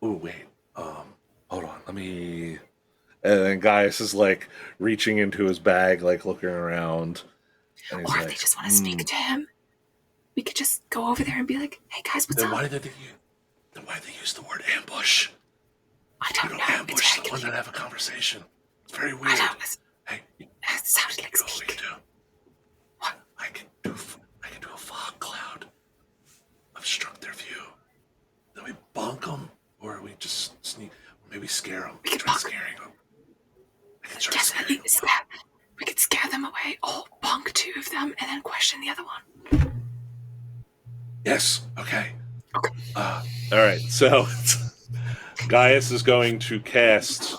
Oh wait, hold on, let me. And then Gaius is like reaching into his bag, like looking around. And he's Or if like, they just want to speak to him, we could just go over there and be like, "Hey guys, what's then up?" why did they use the word ambush? I You don't don't know. It's ambush very someone and have a conversation. It's very I weird. know. Hey, you It sounded like know what we speak. can do? What? I can do a fog cloud. Obstruct their view. Then we bonk them, or we just sneak. Maybe scare them. We can Try bonk 'em. scaring them. I can try Definitely scaring them. we could scare them away, or bonk 2 of them and then question the other one. Yes. Okay. All right. So Gaius is going to cast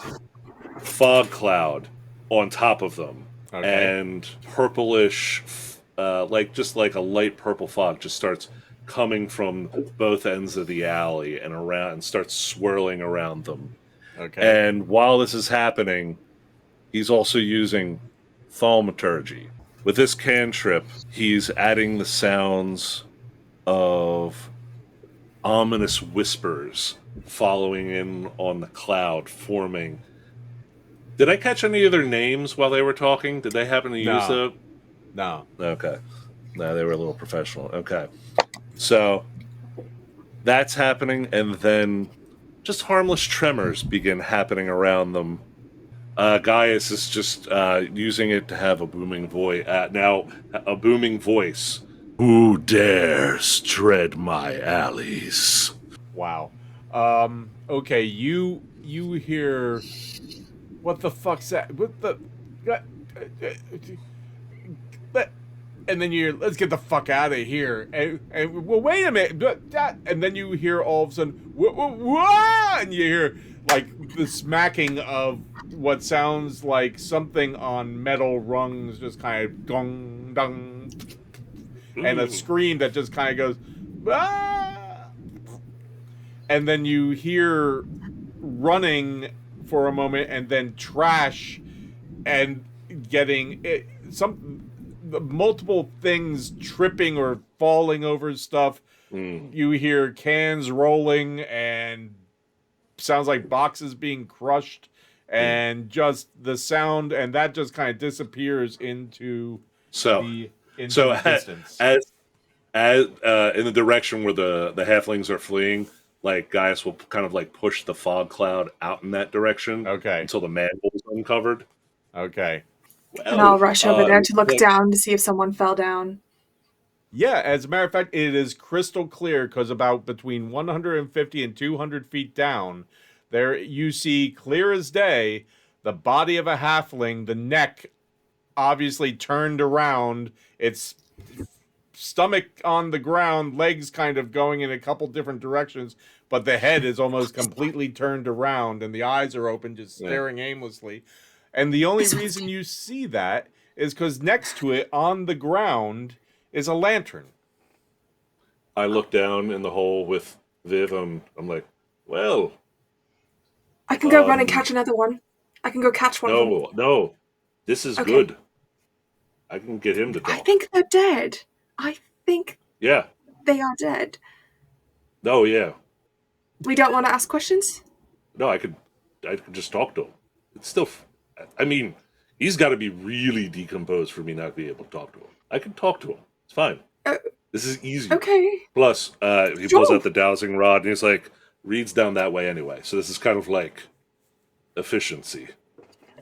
fog cloud on top of them, Okay. and purplish, just like a light purple fog, just starts coming from both ends of the alley and around, and starts swirling around them. Okay. And while this is happening, he's also using thaumaturgy. With this cantrip, he's adding the sounds of ominous whispers following in on the cloud, forming. Did I catch any of their names while they were talking? Did they happen to use the... No. Okay. No, they were a little professional. Okay. So that's happening, and then just harmless tremors begin happening around them. Gaius is just using it to have a booming voice. Now, a booming voice. Who dares tread my alleys? Wow. Okay, you hear, what the fuck's that? What the and then you're, let's get the fuck out of here. And well, wait a minute. And then you hear all of a sudden, whoa, and you hear like the smacking of what sounds like something on metal rungs, just kind of dong, dong, and a scream that just kind of goes, ah! And then you hear running for a moment, and then trash, and getting it, multiple things tripping or falling over stuff. You hear cans rolling and sounds like boxes being crushed, and just the sound, and that just kind of disappears into the distance. As in the direction where the halflings are fleeing, like Gaius will kind of like push the fog cloud out in that direction. Okay. Until the manhole is uncovered. Okay. And I'll rush over there to look down to see if someone fell down. Yeah, as a matter of fact, it is crystal clear, because about between 150 and 200 feet down, there you see clear as day the body of a halfling, the neck obviously turned around, its stomach on the ground, legs kind of going in a couple different directions, but the head is almost completely turned around, and the eyes are open, just staring aimlessly. And the only reason you see that is because next to it, on the ground, is a lantern. I look down in the hole with Viv. I'm like, well, I can go run and catch another one. I can go catch one. No, this is good. I can get him to talk. I think they're dead. I think they are dead. Oh yeah. We don't want to ask questions? No, I could just talk to him. It's still, I mean, he's got to be really decomposed for me not to be able to talk to him. I can talk to him. It's fine. This is easy. Okay. Plus, he pulls out the dowsing rod and he's like, reads down that way anyway. So this is kind of like efficiency.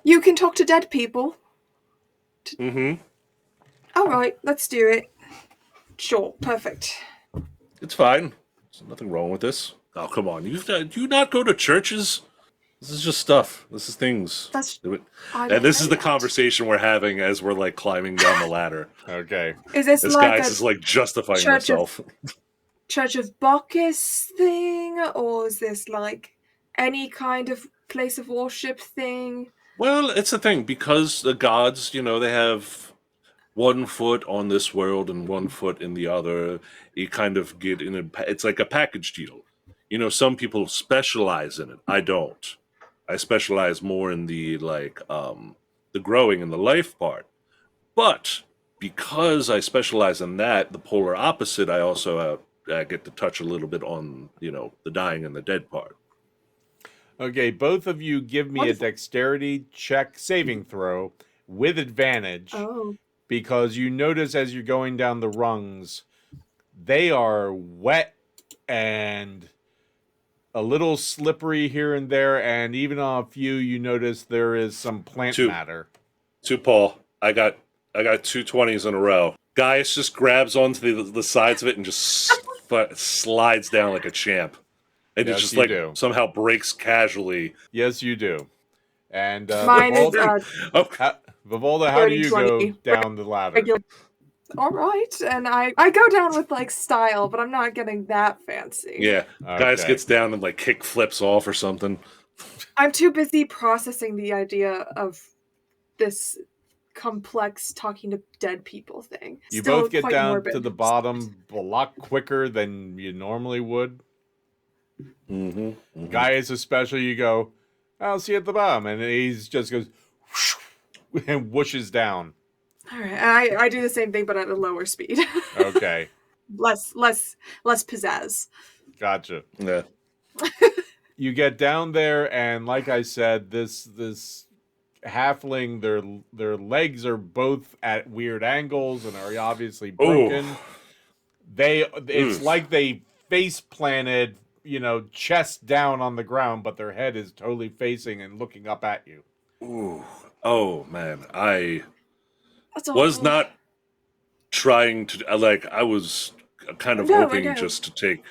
You can talk to dead people. Mm-hmm. All right, let's do it. Sure, perfect. It's fine. There's nothing wrong with this. Oh, come on. Do you not go to churches? This is just stuff. This is things. And this is the conversation we're having as we're like climbing down the ladder. Okay. Is this like Gaius is like justifying himself. Church of Bacchus thing, or is this like any kind of place of worship thing? Well, it's the thing, because the gods, they have one foot on this world and one foot in the other. You kind of get it's like a package deal. Some people specialize in it. I don't. I specialize more in the the growing and the life part. But because I specialize in that, the polar opposite, I also get to touch a little bit on, the dying and the dead part. Okay, both of you give me a dexterity check saving throw with advantage. Oh. Because you notice as you're going down the rungs, they are wet and a little slippery here and there, and even on a few you notice there is some plant matter. Paul, I got 2 20s in a row. Gaius just grabs onto the sides of it and just slides down like a champ. And it just somehow breaks casually. Yes, you do. And mine is Vivalda, how do you go down the ladder? All right, and I go down with like style, but I'm not getting that fancy. Yeah, Gaius gets down and like kick flips off or something. I'm too busy processing the idea of this complex talking to dead people thing. You both get down to the bottom a lot quicker than you normally would. Mm-hmm. Gaius especially, you go, I'll see you at the bottom, and he just goes and whooshes down. All right, I do the same thing, but at a lower speed. Okay. less pizzazz. Gotcha. Yeah. You get down there, and like I said, this halfling, their legs are both at weird angles and are obviously broken. It's like they face planted, chest down on the ground, but their head is totally facing and looking up at you. Ooh. Oh man, I That's was awful. not trying to I was kind of hoping just to take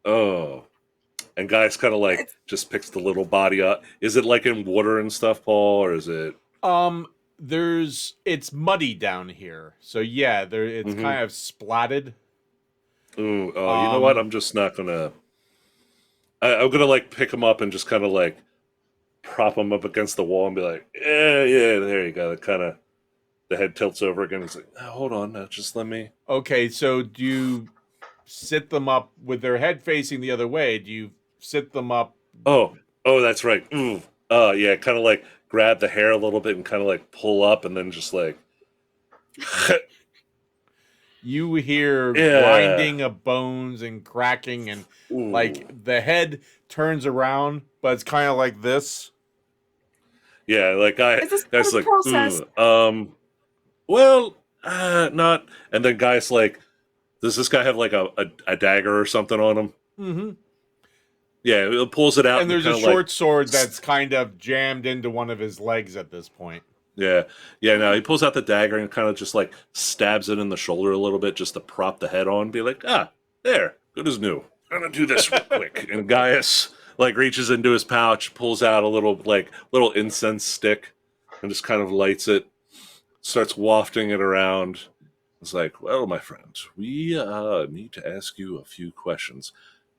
and Gaius kind of just picks the little body up. Is it like in water and stuff, Paul, or is it it's muddy down here. So yeah, it's Mhm. kind of splatted. Ooh, oh, you know what? I'm just not gonna. I'm gonna like pick him up and just kind of like prop him up against the wall and be like, yeah, yeah, there you go. Kind of, the head tilts over again. He's like, hold on, now, just let me. Okay, so do you sit them up with their head facing the other way? Do you sit them up? Oh, that's right. Ooh, yeah, kind of like grab the hair a little bit and kind of like pull up and then just like. You hear Yeah. grinding of bones and cracking, and Ooh. like the head turns around, but it's kind of like this. Yeah, like Is this guys part like, of the process? well, not. And then guys like, does this guy have like a dagger or something on him? Mm-hmm. Yeah, it pulls it out And there's a kinda short like, sword that's kind of jammed into one of his legs at this point. yeah, no, he pulls out the dagger and kind of just like stabs it in the shoulder a little bit just to prop the head on, be like, there, good as new. I'm gonna do this real quick. And Gaius like reaches into his pouch, pulls out a little incense stick, and just kind of lights it, starts wafting it around. It's like, well, my friend, we need to ask you a few questions,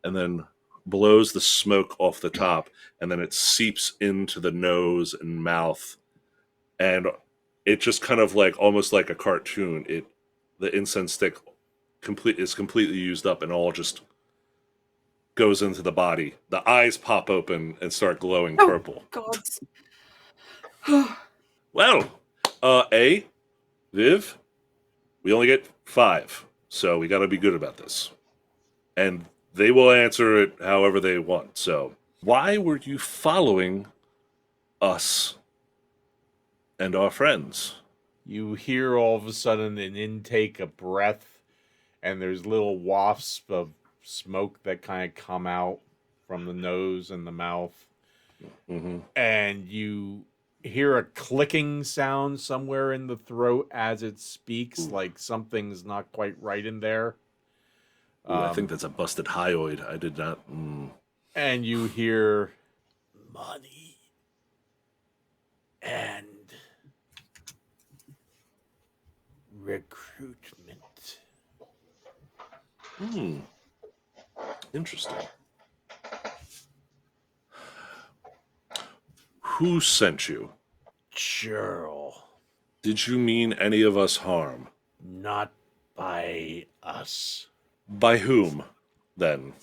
and then blows the smoke off the top, and then it seeps into the nose and mouth, and it just kind of like almost like a cartoon. The incense stick is completely used up and all just goes into the body. The eyes pop open and start glowing Oh. purple. Gods. Well, Viv, we only get 5, so we got to be good about this. And they will answer it however they want. So, why were you following us and our friends? You hear all of a sudden an intake of breath, and there's little wafts of smoke that kind of come out from the nose and the mouth. Mm-hmm. And you hear a clicking sound somewhere in the throat as it speaks, like something's not quite right in there. Ooh, I think that's a busted hyoid. I did not. And you hear money and recruitment. Interesting. Who sent you? Churl. Did you mean any of us harm? Not by us. By whom, then?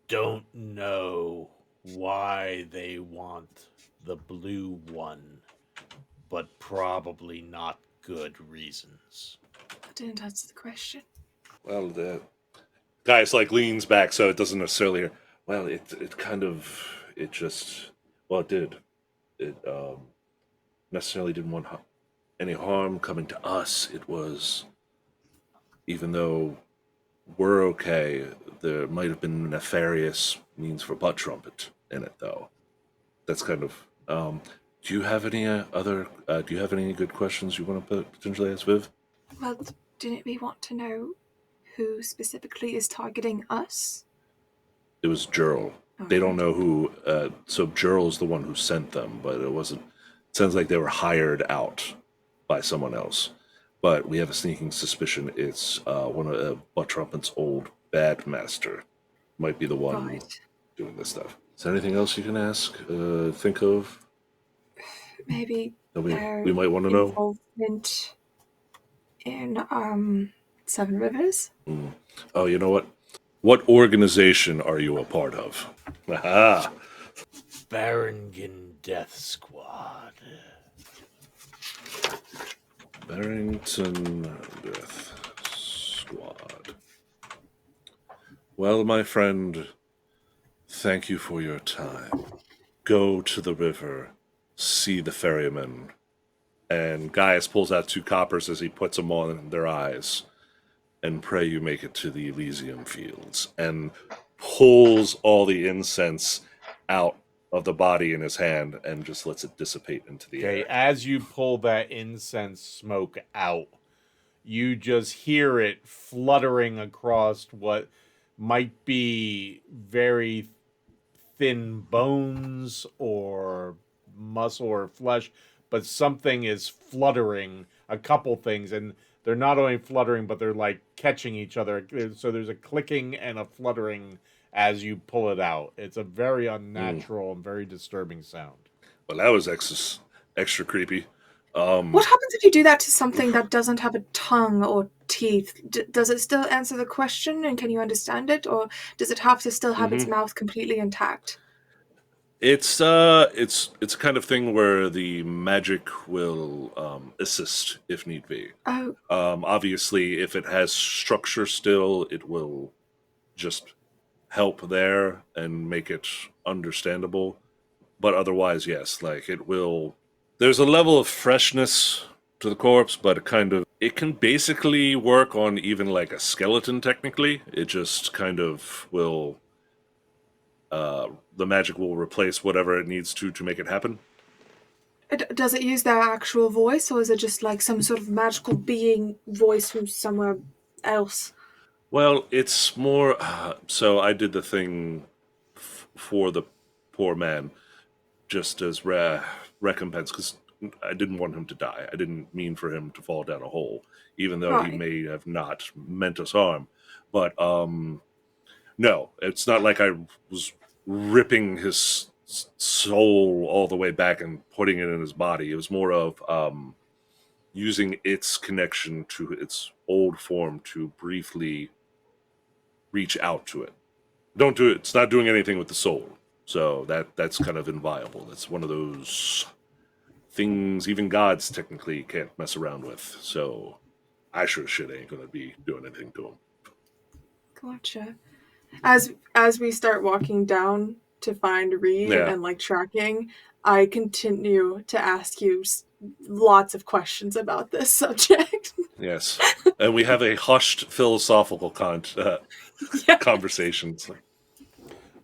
Don't know why they want the blue one, but probably not good reasons. That didn't answer the question. Well, the guy like leans back so it doesn't necessarily hear. Well, it did. It necessarily didn't want any harm coming to us. It was, even though we're okay, there might have been nefarious means for butt trumpet in it, though. That's kind of. Do you have any do you have any good questions you want to potentially ask Viv? Well, didn't we want to know who specifically is targeting us? It was Jurl. They don't know who. So Jurl's the one who sent them, but it wasn't. It sounds like they were hired out by someone else. But we have a sneaking suspicion it's one of Butt Trumpet's old bad master. Might be the one Right. doing this stuff. Is there anything else you can ask? Think of? Maybe That their we might want to know? involvement in Seven Rivers. Oh, you know what? What organization are you a part of? Aha! Barringen Death Squad. Barrington Death Squad. Well, my friend, thank you for your time. Go to the river, see the ferryman. And Gaius pulls out 2 coppers as he puts them on their eyes. And pray you make it to the Elysium fields. And pulls all the incense out of the body in his hand and just lets it dissipate into the Okay, air. as you pull that incense smoke out, you just hear it fluttering across what might be very thin bones or muscle or flesh, but something is fluttering, a couple things, and they're not only fluttering, but they're like catching each other. So there's a clicking and a fluttering as you pull it out. It's a very unnatural and very disturbing sound. Well, that was extra creepy. What happens if you do that to something that doesn't have a tongue or teeth? Does it still answer the question, and can you understand it, or does it have to still have its mouth completely intact? It's a kind of thing where the magic will assist if need be. Oh, Obviously, if it has structure still, it will just help there and make it understandable. But otherwise, yes, like it will. There's a level of freshness to the corpse, but it can basically work on even like a skeleton. Technically, it just kind of will. The magic will replace whatever it needs to make it happen. does it use their actual voice, or is it just like some sort of magical being voice from somewhere else? Well, it's more. So I did the thing for the poor man, just as recompense, because I didn't want him to die. I didn't mean for him to fall down a hole, even though he Right. may have not meant us harm. But no, it's not like I was ripping his soul all the way back and putting it in his body. It was more of using its connection to its old form to briefly reach out to it. Don't do it. It's not doing anything with the soul. So that's kind of inviolable. That's one of those things even gods technically can't mess around with. So I sure as shit ain't gonna be doing anything to him. Gotcha. As we start walking down to find Reed Yeah. and like tracking, I continue to ask you lots of questions about this subject. Yes. And we have a hushed philosophical Yeah. conversations.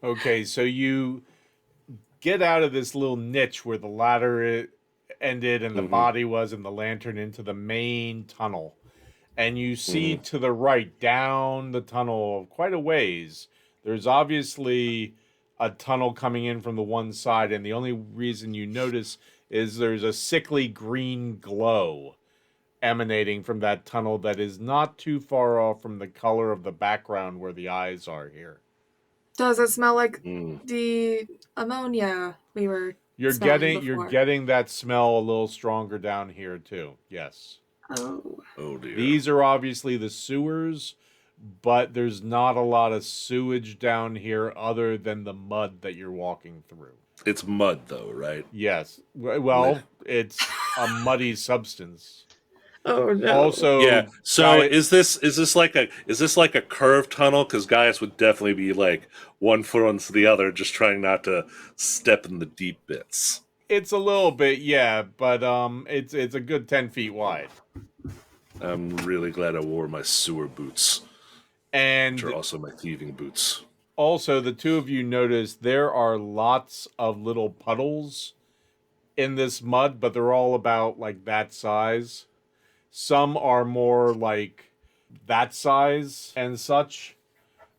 Okay, so you get out of this little niche where the ladder ended and the body was and the lantern into the main tunnel. And you see to the right, down the tunnel quite a ways, there's obviously a tunnel coming in from the one side, and the only reason you notice is there's a sickly green glow emanating from that tunnel that is not too far off from the color of the background where the eyes are here. Does it smell like Mm. the ammonia we were You're smelling getting before? that smell a little stronger down here too. Yes. Oh. Oh dear. These are obviously the sewers, but there's not a lot of sewage down here other than the mud that you're walking through. It's mud though, right? Yes. Well, it's a muddy substance. Oh no. Also, Yeah. So Guy- is this like a curved tunnel? Because Gaius would definitely be like one foot onto the other, just trying not to step in the deep bits. it's a little bit, yeah, but it's a good 10 feet wide. I'm really glad I wore my sewer boots, And which are also my thieving boots. also, the two of you notice there are lots of little puddles in this mud, but they're all about like that size. Some are more like that size and such,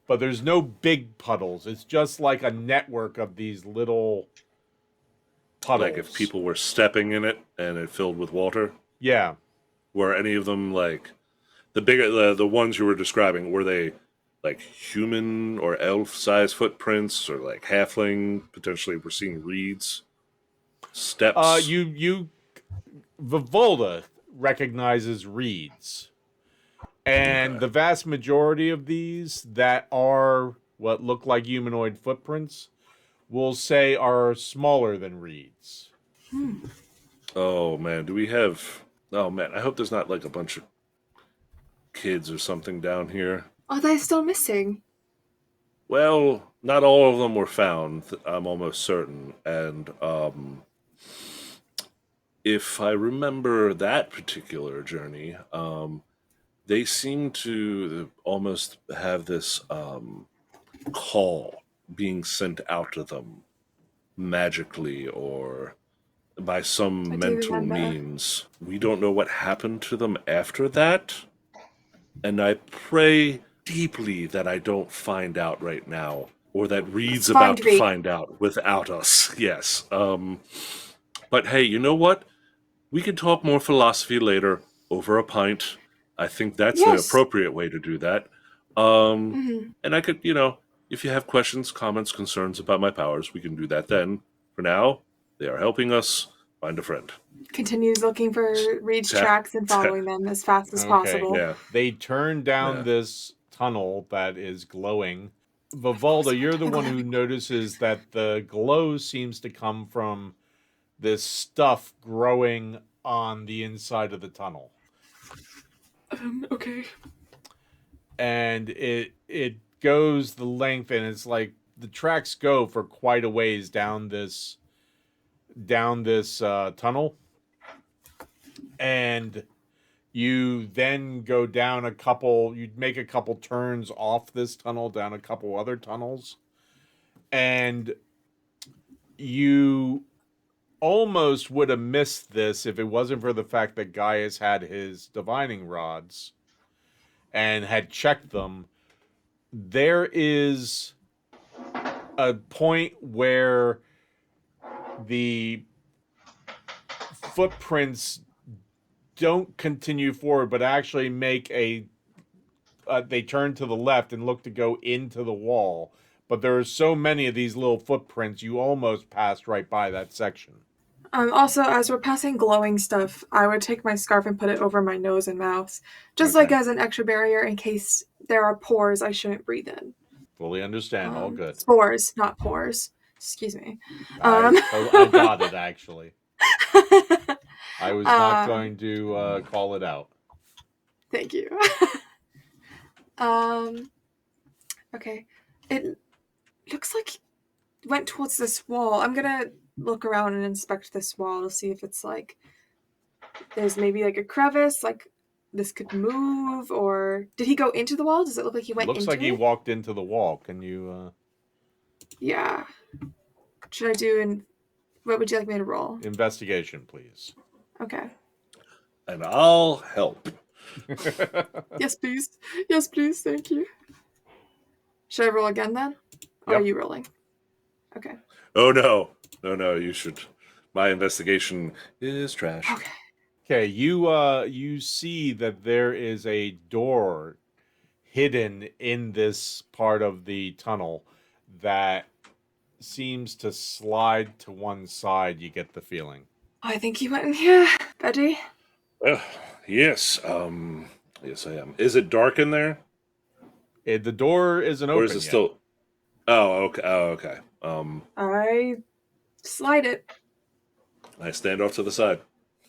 but there's no big puddles. It's just like a network of these little puddles. Like if people were stepping in it and it filled with water, Yeah. were any of them like the ones you were describing? Were they like human or elf size footprints, or like halfling? Potentially, we're seeing reeds, steps. Vivolda recognizes reeds. And the vast majority of these that are what look like humanoid footprints will say are smaller than reeds. Oh man, do we have? Oh man, I hope there's not like a bunch of kids or something down here. Are they still missing? Well, not all of them were found. I'm almost certain, and if I remember that particular journey, they seem to almost have this call being sent out to them magically or by some I do mental remember. means. We don't know what happened to them after that, and I pray deeply that I don't find out right now, or that Reed's Find about to Reed. find out without us. Yes. But hey, you know what? we can talk more philosophy later over a pint. I think that's the Yes. appropriate way to do that. And I could, if you have questions, comments, concerns about my powers, we can do that then. For now, they are helping us find a friend. Continues looking for Reed's Ta- tracks and following them as fast as Okay. possible. Yeah. They turn down Yeah. this tunnel that is glowing. Vivalda, you're the one who notices that the glow seems to come from this stuff growing on the inside of the tunnel. Okay. And it goes the length, and it's like the tracks go for quite a ways down this tunnel, and you then go down you'd make a couple turns off this tunnel down a couple other tunnels, and you almost would have missed this if it wasn't for the fact that Gaius had his divining rods and had checked them. There is a point where the footprints don't continue forward, but actually make they turn to the left and look to go into the wall. But there are so many of these little footprints, you almost passed right by that section. Also, as we're passing glowing stuff, I would take my scarf and put it over my nose and mouth, just Okay. like as an extra barrier in case there are pores I shouldn't breathe in. Fully understand. All good. Spores, not pores. Excuse me. I got it, actually. I was not going to call it out. Thank you. Okay. It looks like it went towards this wall. I'm gonna look around and inspect this wall to see if it's like there's maybe like a crevice, like this could move, or did he go into the wall? Does it look like he went Looks into like he it? walked into the wall. Can you Yeah. Should I do what would you like me to roll? investigation, please? Okay. And I'll help. Yes, please. Yes, please. Thank you. Should I roll again then? Or are Yep. you rolling? Okay. Oh, no. No, you should. My investigation is trash. Okay. Okay, you see that there is a door hidden in this part of the tunnel that seems to slide to one side, you get the feeling. I think he went in here, Betty. Yes. Yes, I am. Is it dark in there? The door isn't open Or is it yet. still... Oh, okay. I slide it. I stand off to the side.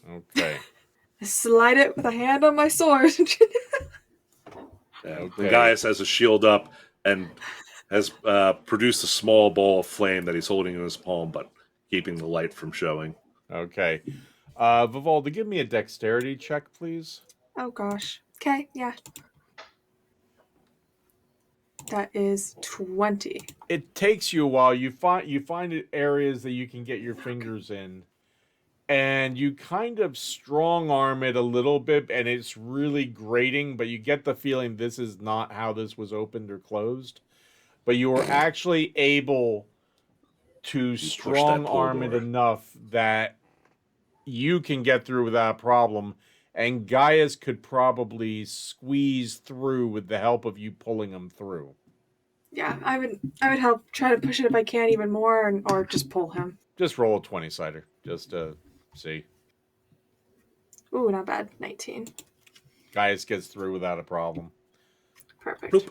Okay. I slide it with a hand on my sword. Yeah, Okay. The Gaius has a shield up and has produced a small ball of flame that he's holding in his palm, but keeping the light from showing. Okay. Vivalda, give me a dexterity check, please. Oh gosh. Okay, yeah. That is 20. It takes you a while. You find it areas that you can get your fingers in, and you kind of strong arm it a little bit, and it's really grating, but you get the feeling this is not how this was opened or closed. But you were actually able to push that strong pull arm it door. enough that you can get through without a problem, and Gaius could probably squeeze through with the help of you pulling him through. Yeah, I would help try to push it if I can even more, or just pull him. Just roll a 20-sider, just to see. Ooh, not bad. 19. Gaius gets through without a problem. Perfect. Bloop.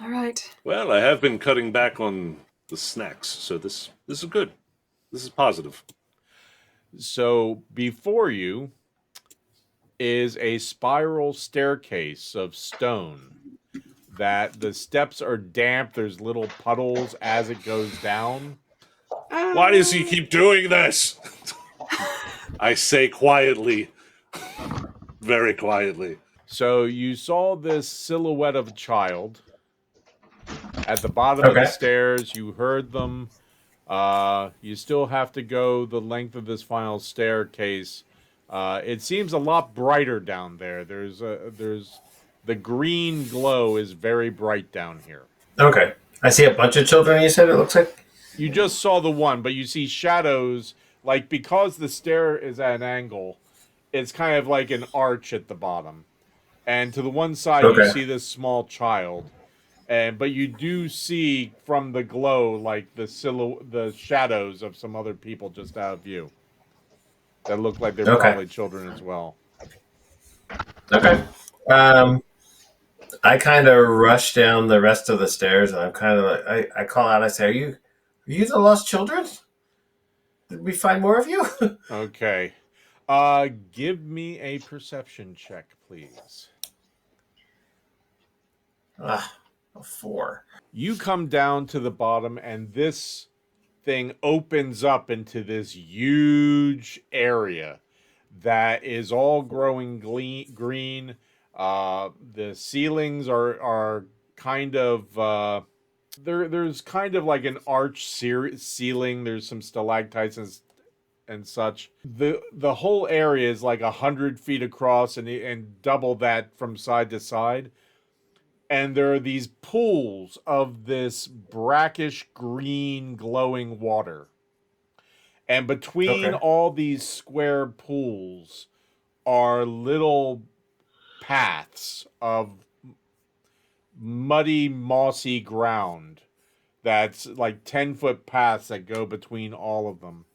All right. Well, I have been cutting back on the snacks, so this is good. This is positive. So before you is a spiral staircase of stone that the steps are damp. There's little puddles as it goes down. Why does he keep doing this? I say quietly. Very quietly. So you saw this silhouette of a child at the bottom of the Okay. stairs. You heard them. You still have to go the length of this final staircase. It seems a lot brighter down there. There's the green glow is very bright down here. Okay. I see a bunch of children, you said it looks like? You just saw the one, but you see shadows Like, because the stair is at an angle, it's kind of like an arch at the bottom. And to the one side, you Okay. see this small child. But you do see from the glow, like the shadows of some other people just out of view that look like they're Okay. probably children as well. Okay. I kind of rush down the rest of the stairs, and I'm kind of like, I call out. I say, "Are you the lost children? Did we find more of you?" Okay. Give me a perception check, please. A 4. You come down to the bottom, and this thing opens up into this huge area that is all growing green. The ceilings are kind of there's kind of like an arch ceiling. There's some stalactites and such. The whole area is like 100 feet across and double that from side to side. And there are these pools of this brackish green glowing water. And between all these square pools are little paths of muddy, mossy ground that's like 10-foot paths that go between all of them.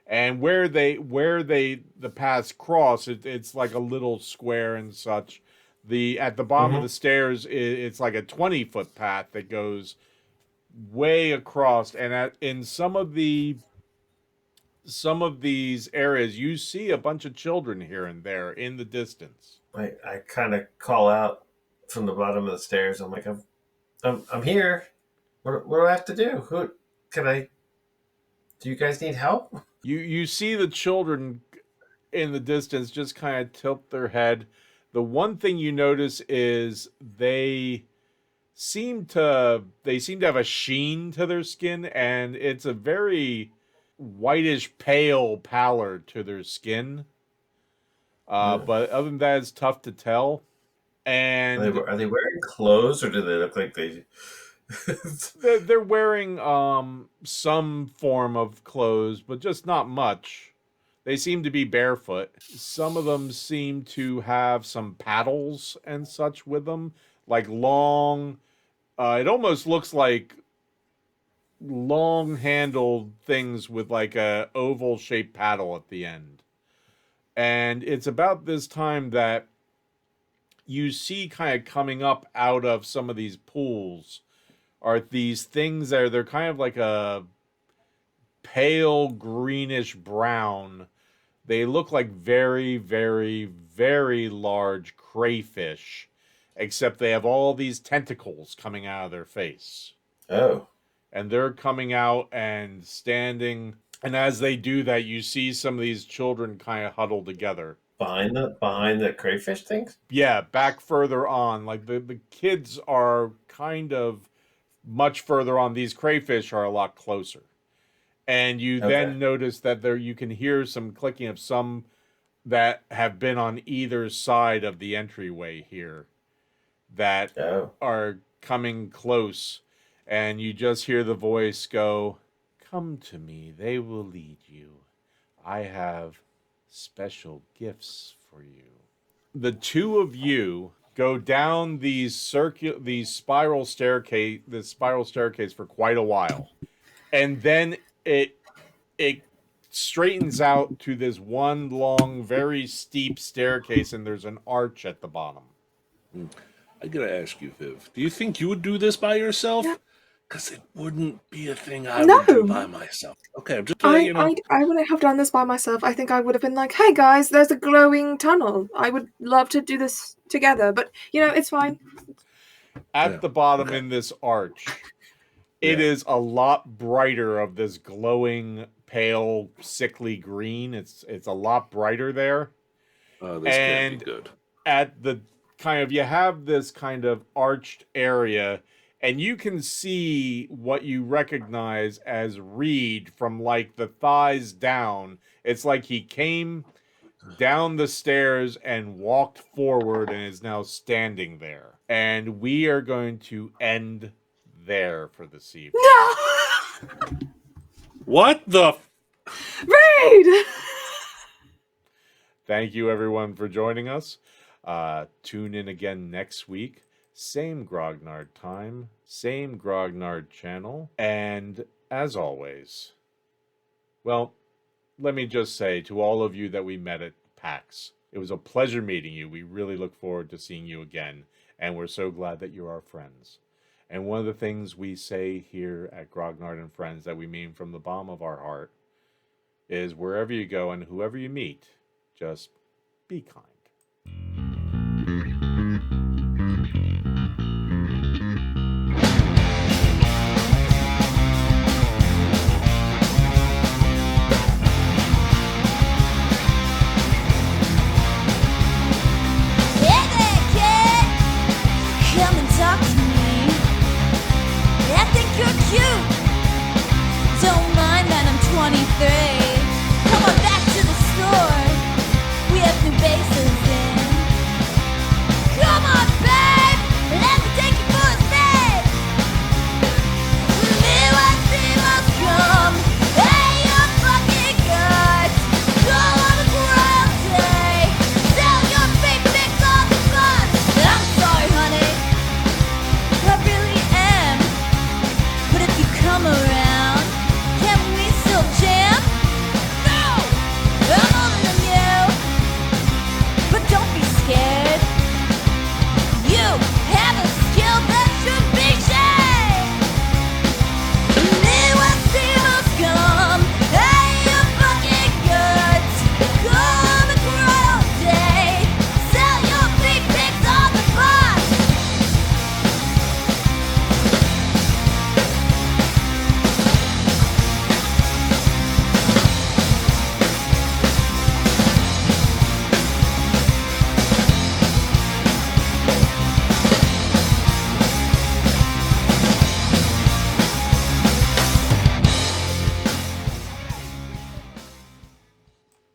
And where the paths cross, it's like a little square and such. At the bottom of the stairs, it's like a 20-foot path that goes way across. And in some of these areas, you see a bunch of children here and there in the distance. I kind of call out from the bottom of the stairs. I'm like, I'm here. What do I have to do? Do you guys need help? You see the children in the distance just kind of tilt their head. The one thing you notice is they seem to have a sheen to their skin, and it's a very whitish pale pallor to their skin. But other than that, it's tough to tell. And Are they wearing clothes, or do they look like they? they're wearing some form of clothes, but just not much. They seem to be barefoot. Some of them seem to have some paddles and such with them, like long. It almost looks like long-handled things with like a oval-shaped paddle at the end. And it's about this time that you see kind of coming up out of some of these pools are these things they're kind of like a pale greenish brown. They look like very, very, very large crayfish, except they have all these tentacles coming out of their face. Oh. And they're coming out and standing. And as they do that, you see some of these children kind of huddled together. Behind the crayfish things? Yeah, back further on. Like the kids are kind of much further on. These crayfish are a lot closer. And you then notice that you can hear some clicking of some that have been on either side of the entryway here that are coming close. And you just hear the voice go, "Come to me, they will lead you. I have special gifts for you." The two of you go down these spiral staircase for quite a while. And then it straightens out to this one long, very steep staircase, and there's an arch at the bottom. I gotta ask you, Viv, do you think you would do this by yourself? Because it wouldn't be a thing I would do by myself. Okay, I'm just I wouldn't have done this by myself. I think I would have been like, "Hey guys, there's a glowing tunnel. I would love to do this together." But it's fine. At the bottom in this arch, it is a lot brighter of this glowing, pale, sickly green. It's a lot brighter there. Oh, this can't be good. At the you have this kind of arched area, and you can see what you recognize as Reed from like the thighs down. It's like he came down the stairs and walked forward and is now standing there. And we are going to end there for this evening. What the? Raid! Thank you, everyone, for joining us. Tune in again next week. Same Grognard time, same Grognard channel. And as always, well, let me just say to all of you that we met at PAX, it was a pleasure meeting you. We really look forward to seeing you again. And we're so glad that you're our friends. And one of the things we say here at Grognard and Friends that we mean from the bottom of our heart is wherever you go and whoever you meet, just be kind.